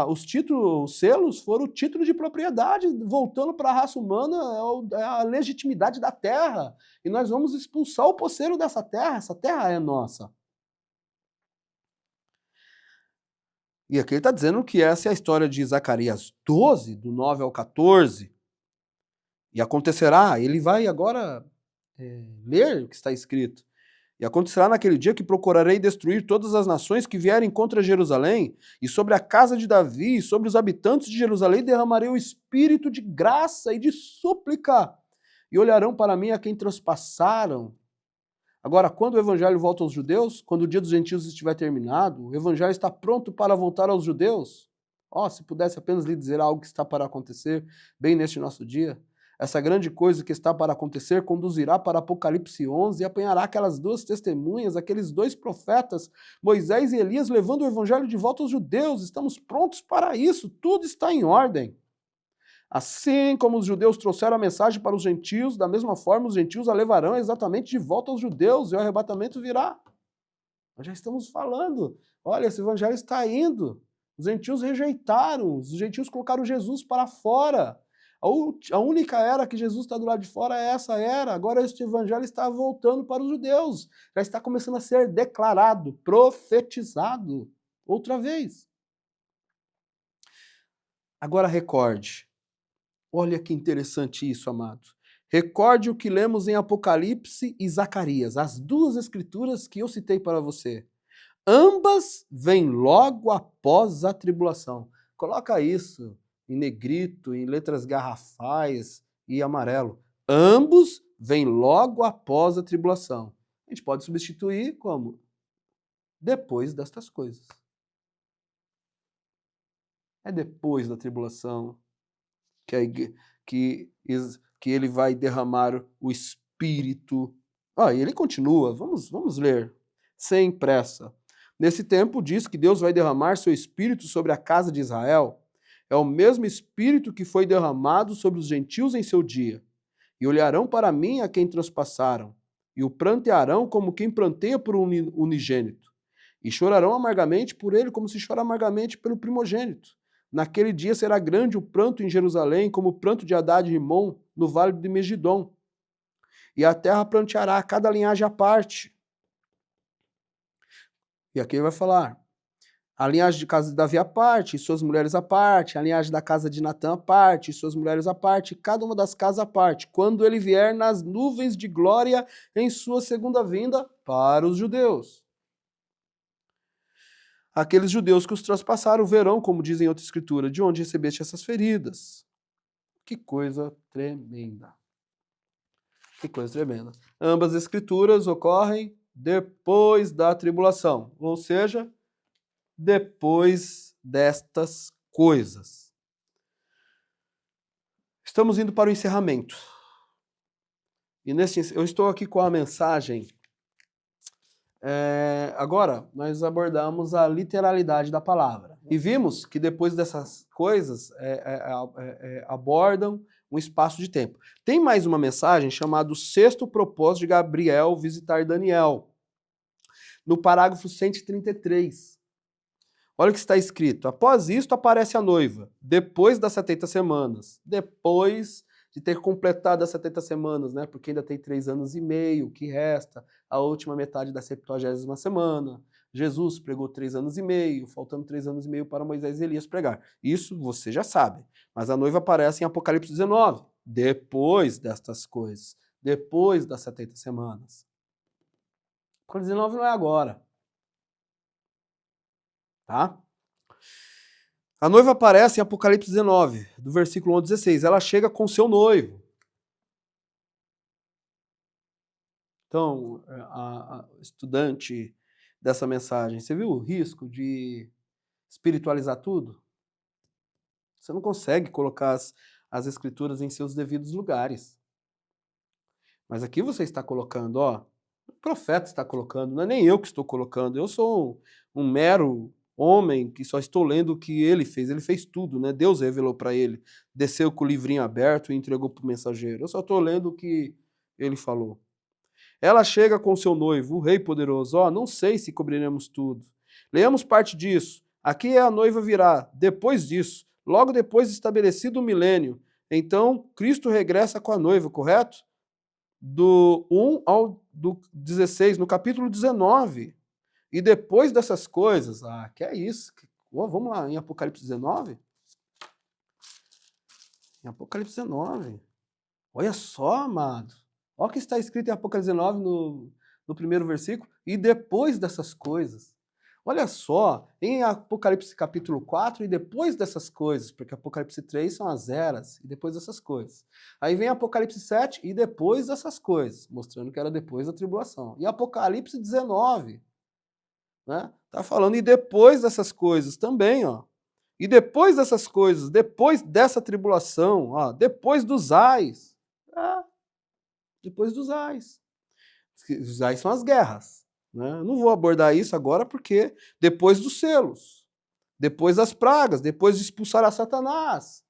S1: Os títulos, os selos foram o título de propriedade, voltando para a raça humana, é a legitimidade da terra. E nós vamos expulsar o posseiro dessa terra, essa terra é nossa. E aqui ele está dizendo que essa é a história de Zacarias 12, do 9 ao 14. E acontecerá, ele vai agora ler o que está escrito. E acontecerá naquele dia que procurarei destruir todas as nações que vierem contra Jerusalém, e sobre a casa de Davi, e sobre os habitantes de Jerusalém derramarei o espírito de graça e de súplica, e olharão para mim a quem transpassaram. Agora, quando o evangelho volta aos judeus, quando o dia dos gentios estiver terminado, o evangelho está pronto para voltar aos judeus. Se pudesse apenas lhe dizer algo que está para acontecer bem neste nosso dia, essa grande coisa que está para acontecer conduzirá para Apocalipse 11 e apanhará aquelas duas testemunhas, aqueles dois profetas, Moisés e Elias, levando o evangelho de volta aos judeus. Estamos prontos para isso, tudo está em ordem. Assim como os judeus trouxeram a mensagem para os gentios, da mesma forma os gentios a levarão exatamente de volta aos judeus, e o arrebatamento virá. Nós já estamos falando, olha, esse evangelho está indo. Os gentios rejeitaram, os gentios colocaram Jesus para fora. A única era que Jesus está do lado de fora é essa era. Agora este evangelho está voltando para os judeus. Já está começando a ser declarado, profetizado outra vez. Agora recorde. Olha que interessante isso, amado. Recorde o que lemos em Apocalipse e Zacarias, as duas escrituras que eu citei para você. Ambas vêm logo após a tribulação. Coloca isso em negrito, em letras garrafais e amarelo. Ambos vêm logo após a tribulação. A gente pode substituir como? Depois destas coisas. É depois da tribulação que ele vai derramar o Espírito. E ele continua, vamos ler, sem pressa. Nesse tempo diz que Deus vai derramar seu Espírito sobre a casa de Israel. É o mesmo Espírito que foi derramado sobre os gentios em seu dia. E olharão para mim a quem transpassaram, e o prantearão como quem pranteia por um unigênito. E chorarão amargamente por ele como se chora amargamente pelo primogênito. Naquele dia será grande o pranto em Jerusalém, como o pranto de Hadad e Rimom, no vale de Megidom. E a terra pranteará cada linhagem à parte. E aqui ele vai falar, a linhagem de casa de Davi à parte, e suas mulheres à parte, a linhagem da casa de Natã à parte, e suas mulheres à parte, cada uma das casas à parte, quando ele vier nas nuvens de glória em sua segunda vinda para os judeus. Aqueles judeus que os traspassaram verão, como diz em outra escritura, de onde recebeste essas feridas. Que coisa tremenda. Que coisa tremenda. Ambas as escrituras ocorrem depois da tribulação, ou seja, depois destas coisas. Estamos indo para o encerramento. E eu estou aqui com a mensagem. Agora, nós abordamos a literalidade da palavra. E vimos que depois dessas coisas abordam um espaço de tempo. Tem mais uma mensagem chamada o sexto propósito de Gabriel visitar Daniel. No parágrafo 133. Olha o que está escrito. Após isto aparece a noiva, depois das 70 semanas. Depois de ter completado as 70 semanas, né? Porque ainda tem 3 anos e meio que resta, a última metade da 70ª semana. Jesus pregou 3 anos e meio, faltando 3 anos e meio para Moisés e Elias pregar. Isso você já sabe. Mas a noiva aparece em Apocalipse 19, depois destas coisas, depois das 70 semanas. Apocalipse 19 não é agora. Tá? A noiva aparece em Apocalipse 19, do versículo 1 ao 16. Ela chega com seu noivo. Então, a estudante dessa mensagem, você viu o risco de espiritualizar tudo? Você não consegue colocar as escrituras em seus devidos lugares. Mas aqui você está colocando, o profeta está colocando, não é nem eu que estou colocando, eu sou um mero homem que só estou lendo o que ele fez tudo, né? Deus revelou para ele, desceu com o livrinho aberto e entregou para o mensageiro. Eu só estou lendo o que ele falou. Ela chega com seu noivo, o rei poderoso, não sei se cobriremos tudo. Leamos parte disso. Aqui a noiva virá, depois disso, logo depois estabelecido o milênio. Então, Cristo regressa com a noiva, correto? Do 1 ao 16, no capítulo 19. E depois dessas coisas, que é isso? Vamos lá, em Apocalipse 19? Em Apocalipse 19. Olha só, amado. Olha o que está escrito em Apocalipse 19, no primeiro versículo. E depois dessas coisas. Olha só, em Apocalipse capítulo 4, e depois dessas coisas, porque Apocalipse 3 são as eras, e depois dessas coisas. Aí vem Apocalipse 7, e depois dessas coisas, mostrando que era depois da tribulação. E Apocalipse 19, né? Tá falando, e depois dessas coisas também, E depois dessas coisas, depois dessa tribulação, depois dos ais. Depois dos ais. Os ais são as guerras. Né? Eu não vou abordar isso agora porque depois dos selos, depois das pragas, depois de expulsar a Satanás,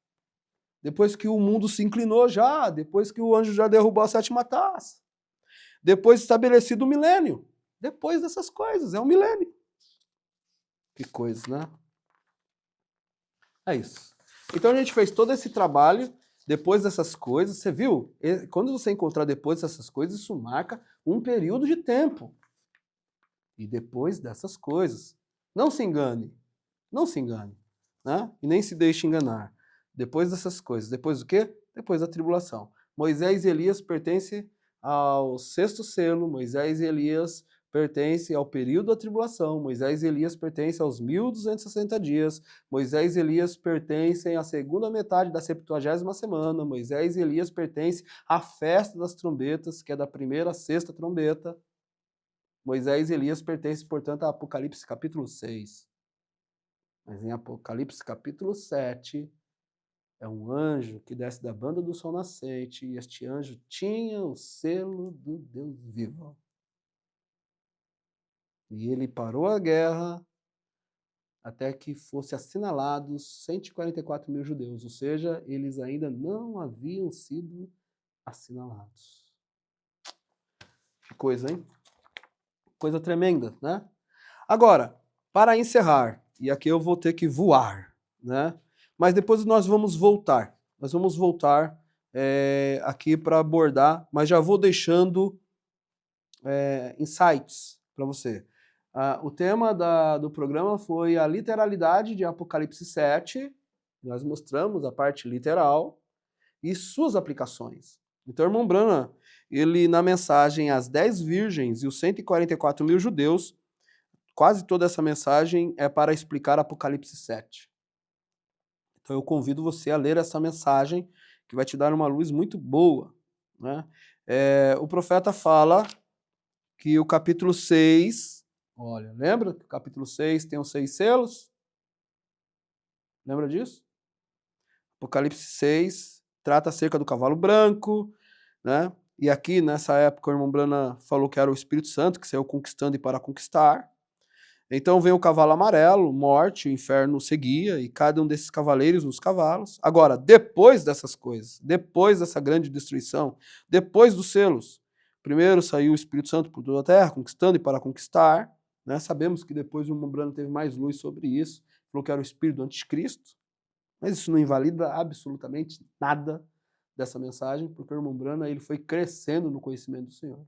S1: depois que o mundo se inclinou já, depois que o anjo já derrubou a 7ª taça, depois estabelecido o milênio. Depois dessas coisas, é o milênio. Que coisa, né? É isso. Então a gente fez todo esse trabalho depois dessas coisas. Você viu? Quando você encontrar depois dessas coisas, isso marca um período de tempo. E depois dessas coisas. Não se engane. Não se engane. Né? E nem se deixe enganar. Depois dessas coisas. Depois do quê? Depois da tribulação. Moisés e Elias pertencem ao sexto selo, Moisés e Elias pertencem ao período da tribulação, Moisés e Elias pertencem aos 1260 dias, Moisés e Elias pertencem à segunda metade da 70ª semana, Moisés e Elias pertencem à festa das trombetas, que é da primeira à sexta trombeta. Moisés e Elias pertencem, portanto, a Apocalipse capítulo 6. Mas em Apocalipse capítulo 7, é um anjo que desce da banda do sol nascente, e este anjo tinha o selo do Deus vivo. E ele parou a guerra até que fosse assinalados 144 mil judeus, ou seja, eles ainda não haviam sido assinalados. Que coisa, hein? Coisa tremenda, né? Agora, para encerrar, e aqui eu vou ter que voar, né? Mas depois nós vamos voltar. Nós vamos voltar aqui para abordar, mas já vou deixando insights para você. O tema do programa foi a literalidade de Apocalipse 7. Nós mostramos a parte literal e suas aplicações. Então, o irmão Branham, ele na mensagem As 10 Virgens e os 144 mil judeus, quase toda essa mensagem é para explicar Apocalipse 7. Então eu convido você a ler essa mensagem, que vai te dar uma luz muito boa, né? O profeta fala que o capítulo 6, olha, lembra que o capítulo 6 tem os 6 selos? Lembra disso? Apocalipse 6 trata acerca do cavalo branco, né? E aqui, nessa época, o irmão Branham falou que era o Espírito Santo, que saiu conquistando e para conquistar. Então vem o cavalo amarelo, morte, o inferno seguia, e cada um desses cavaleiros nos cavalos. Agora, depois dessas coisas, depois dessa grande destruição, depois dos selos, primeiro saiu o Espírito Santo por toda a terra, conquistando e para conquistar. Né? Sabemos que depois o irmão Branham teve mais luz sobre isso, falou que era o espírito do anticristo, mas isso não invalida absolutamente nada dessa mensagem, porque o irmão Branham ele foi crescendo no conhecimento do Senhor.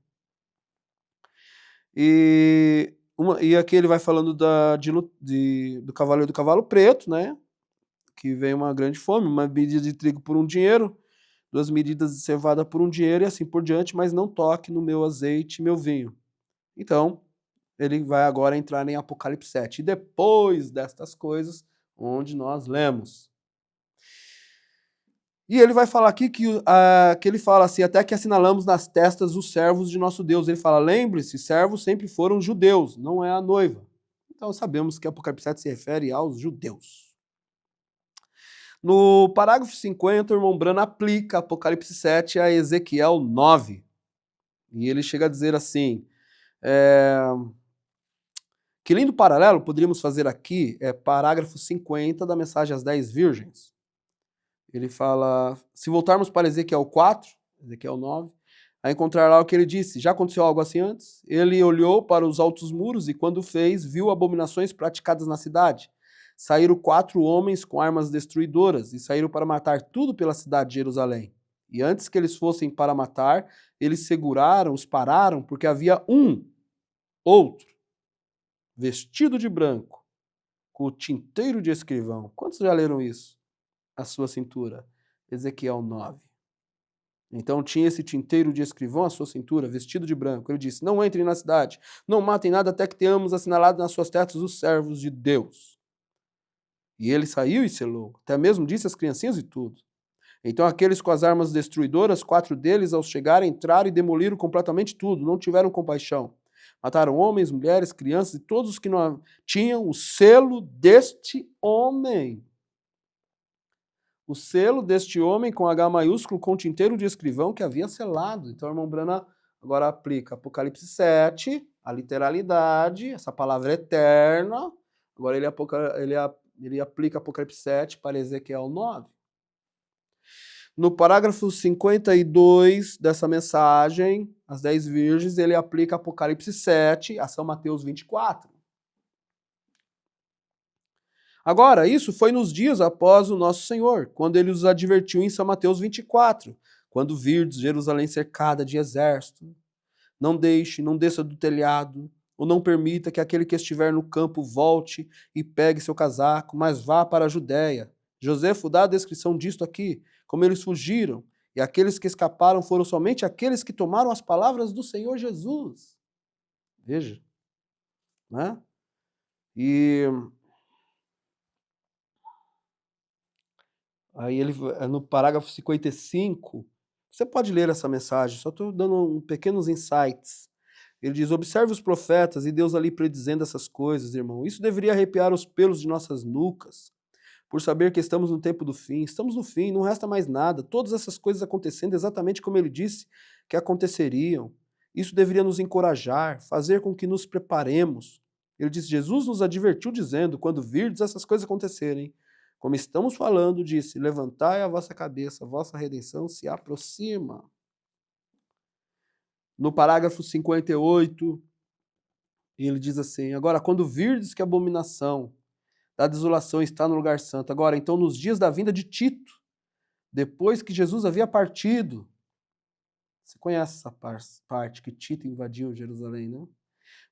S1: E aqui ele vai falando do cavaleiro do cavalo preto, né? Que vem uma grande fome, uma medida de trigo por um dinheiro, 2 medidas de cevada por um dinheiro e assim por diante, mas não toque no meu azeite e meu vinho. Então, ele vai agora entrar em Apocalipse 7. E depois destas coisas, onde nós lemos. E ele vai falar aqui que ele fala assim, até que assinalamos nas testas os servos de nosso Deus. Ele fala, lembre-se, servos sempre foram judeus, não é a noiva. Então sabemos que Apocalipse 7 se refere aos judeus. No parágrafo 50, o irmão Branham aplica Apocalipse 7 a Ezequiel 9. E ele chega a dizer assim, que lindo paralelo poderíamos fazer aqui, parágrafo 50 da mensagem às 10 virgens. Ele fala, se voltarmos para Ezequiel 4, Ezequiel 9, a encontrar lá o que ele disse. Já aconteceu algo assim antes? Ele olhou para os altos muros e quando fez, viu abominações praticadas na cidade. Saíram 4 homens com armas destruidoras e saíram para matar tudo pela cidade de Jerusalém. E antes que eles fossem para matar, eles seguraram, os pararam, porque havia outro, vestido de branco, com o tinteiro de escrivão. Quantos já leram isso? A sua cintura. Ezequiel 9. Então tinha esse tinteiro de escrivão à sua cintura, vestido de branco. Ele disse, não entrem na cidade, não matem nada até que tenhamos assinalado nas suas testas os servos de Deus. E ele saiu e selou, até mesmo disse às criancinhas e tudo. Então aqueles com as armas destruidoras, 4 deles ao chegar entraram e demoliram completamente tudo, não tiveram compaixão. Mataram homens, mulheres, crianças e todos os que não tinham o selo deste homem. O selo deste homem com H maiúsculo, com tinteiro de escrivão que havia selado. Então o irmão Branham agora aplica Apocalipse 7, a literalidade, essa palavra eterna. Agora ele aplica Apocalipse 7 para Ezequiel 9. No parágrafo 52 dessa mensagem, as 10 virgens, ele aplica Apocalipse 7 a São Mateus 24. Agora, isso foi nos dias após o nosso Senhor, quando ele os advertiu em São Mateus 24, quando virdes Jerusalém cercada de exército. Não desça do telhado, ou não permita que aquele que estiver no campo volte e pegue seu casaco, mas vá para a Judéia. Josefo dá a descrição disto aqui, como eles fugiram, E aqueles que escaparam foram somente aqueles que tomaram as palavras do Senhor Jesus. Veja, né? E aí ele, no parágrafo 55, você pode ler essa mensagem, só estou dando pequenos insights. Ele diz, observe os profetas e Deus ali predizendo essas coisas, irmão. Isso deveria arrepiar os pelos de nossas nucas, por saber que estamos no tempo do fim. Estamos no fim, não resta mais nada. Todas essas coisas acontecendo exatamente como ele disse que aconteceriam. Isso deveria nos encorajar, fazer com que nos preparemos. Ele diz, Jesus nos advertiu dizendo, quando virdes essas coisas acontecerem, como estamos falando, disse, levantai a vossa cabeça, a vossa redenção se aproxima. No parágrafo 58, ele diz assim, agora, quando virdes que a abominação da desolação está no lugar santo, agora, então, nos dias da vinda de Tito, depois que Jesus havia partido, você conhece essa parte que Tito invadiu Jerusalém, não?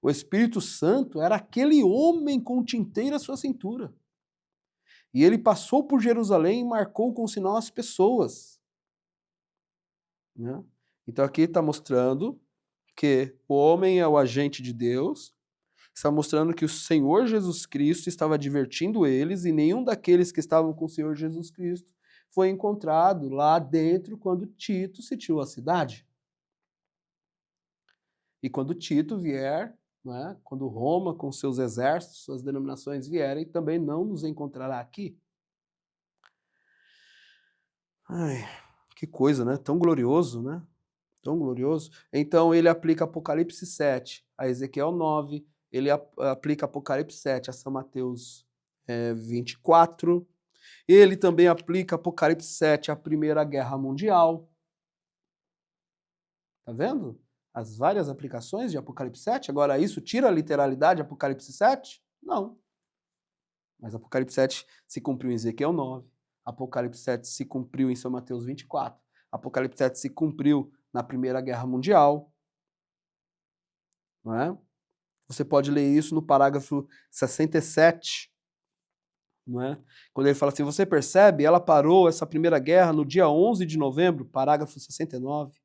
S1: O Espírito Santo era aquele homem com tinteiro à sua cintura. E ele passou por Jerusalém e marcou com sinal as pessoas. Né? Então aqui está mostrando que o homem é o agente de Deus, está mostrando que o Senhor Jesus Cristo estava advertindo eles e nenhum daqueles que estavam com o Senhor Jesus Cristo foi encontrado lá dentro quando Tito sitiou a cidade. E quando Tito vier, né, quando Roma com seus exércitos, suas denominações vierem, também não nos encontrará aqui. Ai, que coisa, né? Tão glorioso, né? Tão glorioso. Então ele aplica Apocalipse 7 a Ezequiel 9, ele aplica Apocalipse 7 a São Mateus 24, ele também aplica Apocalipse 7 à Primeira Guerra Mundial. Tá vendo? As várias aplicações de Apocalipse 7. Agora, isso tira a literalidade de Apocalipse 7? Não. Mas Apocalipse 7 se cumpriu em Ezequiel 9. Apocalipse 7 se cumpriu em São Mateus 24. Apocalipse 7 se cumpriu na Primeira Guerra Mundial. Não é? Você pode ler isso no parágrafo 67. Não é? Quando ele fala assim, você percebe? Ela parou essa Primeira Guerra no dia 11 de novembro, parágrafo 69.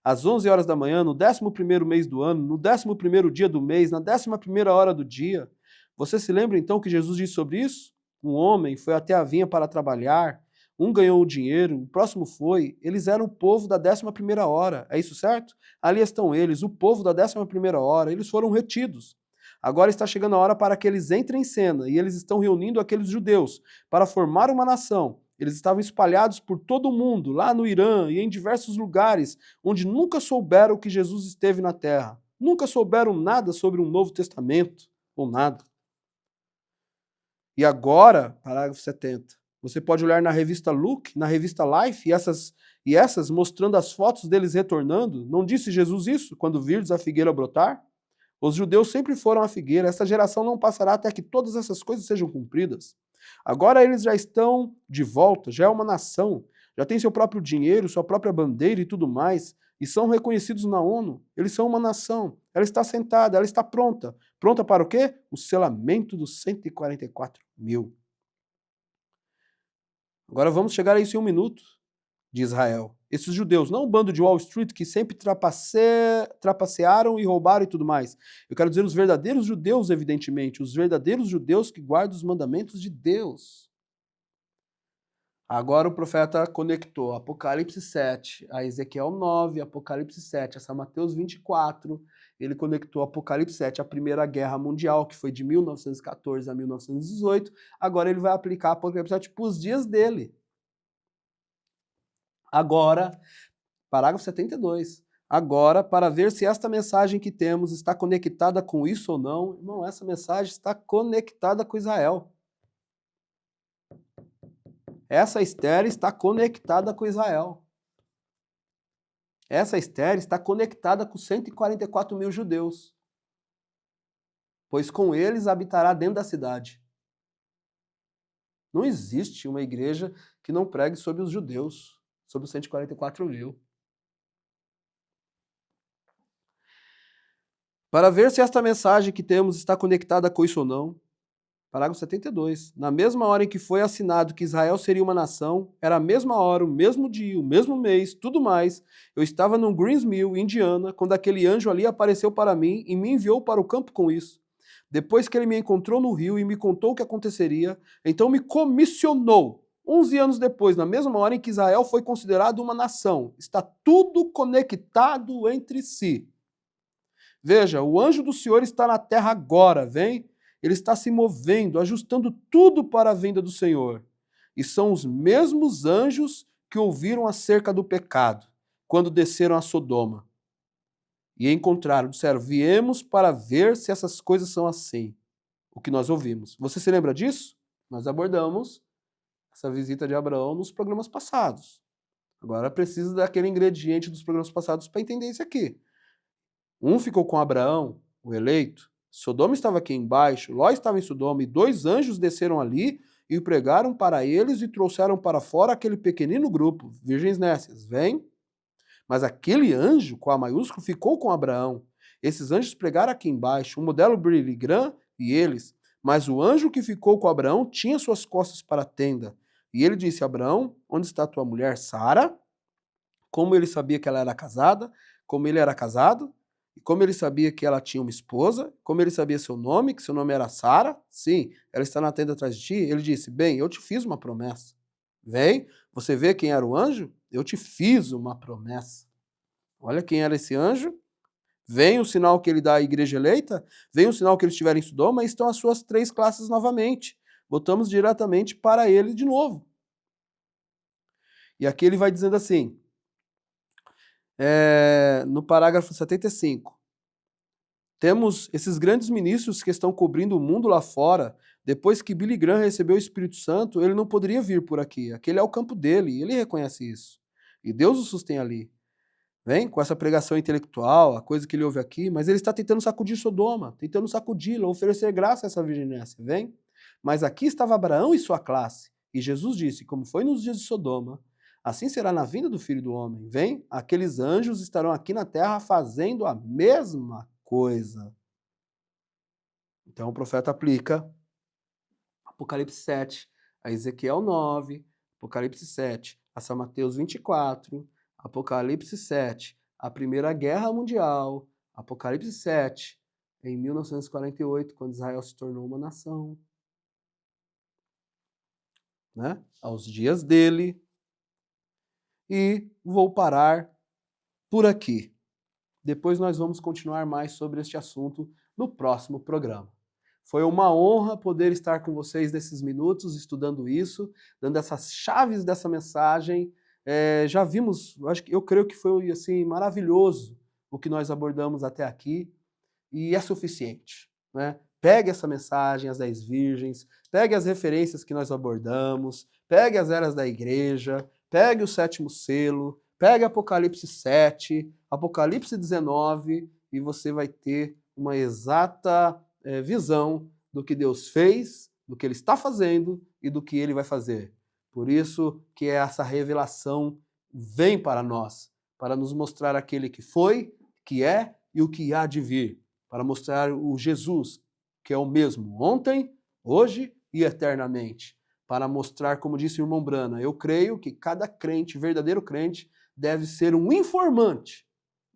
S1: Às 11 horas da manhã, no 11º mês do ano, no 11º dia do mês, na 11ª hora do dia. Você se lembra então que Jesus disse sobre isso? Um homem foi até a vinha para trabalhar, um ganhou o dinheiro, o próximo foi. Eles eram o povo da 11ª hora, é isso certo? Ali estão eles, o povo da 11ª hora, eles foram retidos. Agora está chegando a hora para que eles entrem em cena, e eles estão reunindo aqueles judeus para formar uma nação. Eles estavam espalhados por todo o mundo, lá no Irã e em diversos lugares, onde nunca souberam que Jesus esteve na Terra. Nunca souberam nada sobre um Novo Testamento, ou nada. E agora, parágrafo 70, você pode olhar na revista Look, na revista Life, e essas mostrando as fotos deles retornando. Não disse Jesus isso, quando virdes a figueira brotar? Os judeus sempre foram a figueira, essa geração não passará até que todas essas coisas sejam cumpridas. Agora eles já estão de volta, já é uma nação, já tem seu próprio dinheiro, sua própria bandeira e tudo mais, e são reconhecidos na ONU. Eles são uma nação, ela está sentada, ela está pronta. Pronta para o quê? O selamento dos 144 mil. Agora vamos chegar a isso em um minuto, de Israel. Esses judeus, não o bando de Wall Street que sempre trapacearam e roubaram e tudo mais. Eu quero dizer os verdadeiros judeus, evidentemente, os verdadeiros judeus que guardam os mandamentos de Deus. Agora o profeta conectou Apocalipse 7 a Ezequiel 9, Apocalipse 7 a São Mateus 24, ele conectou Apocalipse 7 à Primeira Guerra Mundial, que foi de 1914 a 1918, agora ele vai aplicar Apocalipse 7 para os dias dele. Agora, parágrafo 72. Agora, para ver se esta mensagem que temos está conectada com isso ou não, irmão, essa mensagem está conectada com Israel. Essa Esther está conectada com Israel. Essa Esther está conectada com 144 mil judeus, pois com eles habitará dentro da cidade. Não existe uma igreja que não pregue sobre os judeus, sobre os 144 mil. Para ver se esta mensagem que temos está conectada com isso ou não, Parágrafo 72. Na mesma hora em que foi assinado que Israel seria uma nação, era a mesma hora, o mesmo dia, o mesmo mês, tudo mais. Eu estava no Greensmill, Indiana, quando aquele anjo ali apareceu para mim e me enviou para o campo com isso. Depois que ele me encontrou no rio e me contou o que aconteceria, então me comissionou. 11 anos depois, na mesma hora em que Israel foi considerado uma nação. Está tudo conectado entre si. Veja, o anjo do Senhor está na terra agora, vem? Ele está se movendo, ajustando tudo para a vinda do Senhor. E são os mesmos anjos que ouviram acerca do pecado, quando desceram a Sodoma. E encontraram, disseram, viemos para ver se essas coisas são assim. O que nós ouvimos. Você se lembra disso? Nós abordamos essa visita de Abraão nos programas passados. Agora precisa daquele ingrediente dos programas passados para entender isso aqui. Um ficou com Abraão, o eleito, Sodoma estava aqui embaixo, Ló estava em Sodoma, e 2 anjos desceram ali e pregaram para eles e trouxeram para fora aquele pequenino grupo, virgens nécias, vem? Mas aquele anjo, com A maiúsculo, ficou com Abraão. Esses anjos pregaram aqui embaixo, o modelo Billy Graham e eles, mas o anjo que ficou com Abraão tinha suas costas para a tenda. E ele disse a Abraão, onde está tua mulher Sara? Como ele sabia que ela era casada, como ele era casado, e como ele sabia que ela tinha uma esposa, como ele sabia seu nome, que seu nome era Sara, sim, ela está na tenda atrás de ti, ele disse, bem, eu te fiz uma promessa. Vem, você vê quem era o anjo? Eu te fiz uma promessa. Olha quem era esse anjo. Vem o sinal que ele dá à igreja eleita, vem o sinal que eles tiveram em Sodoma, e estão as suas 3 classes novamente. Voltamos diretamente para ele de novo. E aqui ele vai dizendo assim, no parágrafo 75, temos esses grandes ministros que estão cobrindo o mundo lá fora. Depois que Billy Graham recebeu o Espírito Santo, ele não poderia vir por aqui. Aquele é o campo dele, ele reconhece isso. E Deus o sustém ali. Vem com essa pregação intelectual, a coisa que ele ouve aqui, mas ele está tentando sacudir Sodoma, tentando sacudi-la, oferecer graça a essa virginessa, vem? Mas aqui estava Abraão e sua classe, e Jesus disse, como foi nos dias de Sodoma, assim será na vinda do Filho do Homem, vem? Aqueles anjos estarão aqui na terra fazendo a mesma coisa. Então o profeta aplica Apocalipse 7 a Ezequiel 9, Apocalipse 7 a São Mateus 24, Apocalipse 7, a Primeira Guerra Mundial, Apocalipse 7, em 1948, quando Israel se tornou uma nação, né? Aos dias dele. E vou parar por aqui. Depois nós vamos continuar mais sobre este assunto no próximo programa. Foi uma honra poder estar com vocês nesses minutos, estudando isso, dando essas chaves dessa mensagem. Já vimos, eu creio que foi assim, maravilhoso o que nós abordamos até aqui, e é suficiente, né? Pegue essa mensagem, as 10 virgens, pegue as referências que nós abordamos, pegue as eras da igreja, pegue o 7º selo, pegue Apocalipse 7, Apocalipse 19, e você vai ter uma exata visão do que Deus fez, do que Ele está fazendo e do que Ele vai fazer. Por isso que essa revelação vem para nós, para nos mostrar aquele que foi, que é e o que há de vir, para mostrar o Jesus, que é o mesmo ontem, hoje e eternamente, para mostrar, como disse o irmão Brana, eu creio que cada crente, verdadeiro crente, deve ser um informante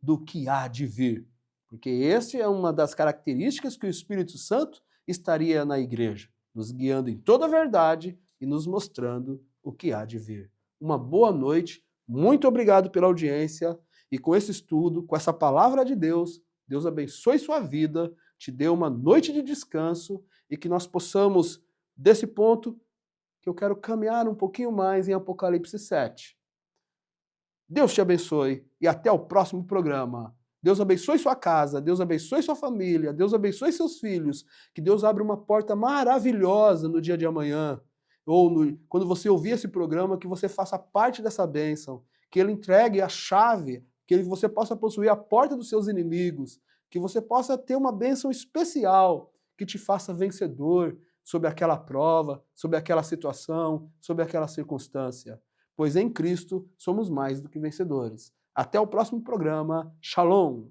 S1: do que há de vir, porque essa é uma das características que o Espírito Santo estaria na igreja, nos guiando em toda a verdade e nos mostrando o que há de vir. Uma boa noite, muito obrigado pela audiência, e com esse estudo, com essa palavra de Deus, Deus abençoe sua vida, te dê uma noite de descanso, e que nós possamos, desse ponto, que eu quero caminhar um pouquinho mais em Apocalipse 7. Deus te abençoe e até o próximo programa. Deus abençoe sua casa, Deus abençoe sua família, Deus abençoe seus filhos, que Deus abra uma porta maravilhosa no dia de amanhã, ou quando você ouvir esse programa, que você faça parte dessa bênção, que Ele entregue a chave, que você possa possuir a porta dos seus inimigos, que você possa ter uma bênção especial, que te faça vencedor sobre aquela prova, sobre aquela situação, sobre aquela circunstância. Pois em Cristo somos mais do que vencedores. Até o próximo programa. Shalom!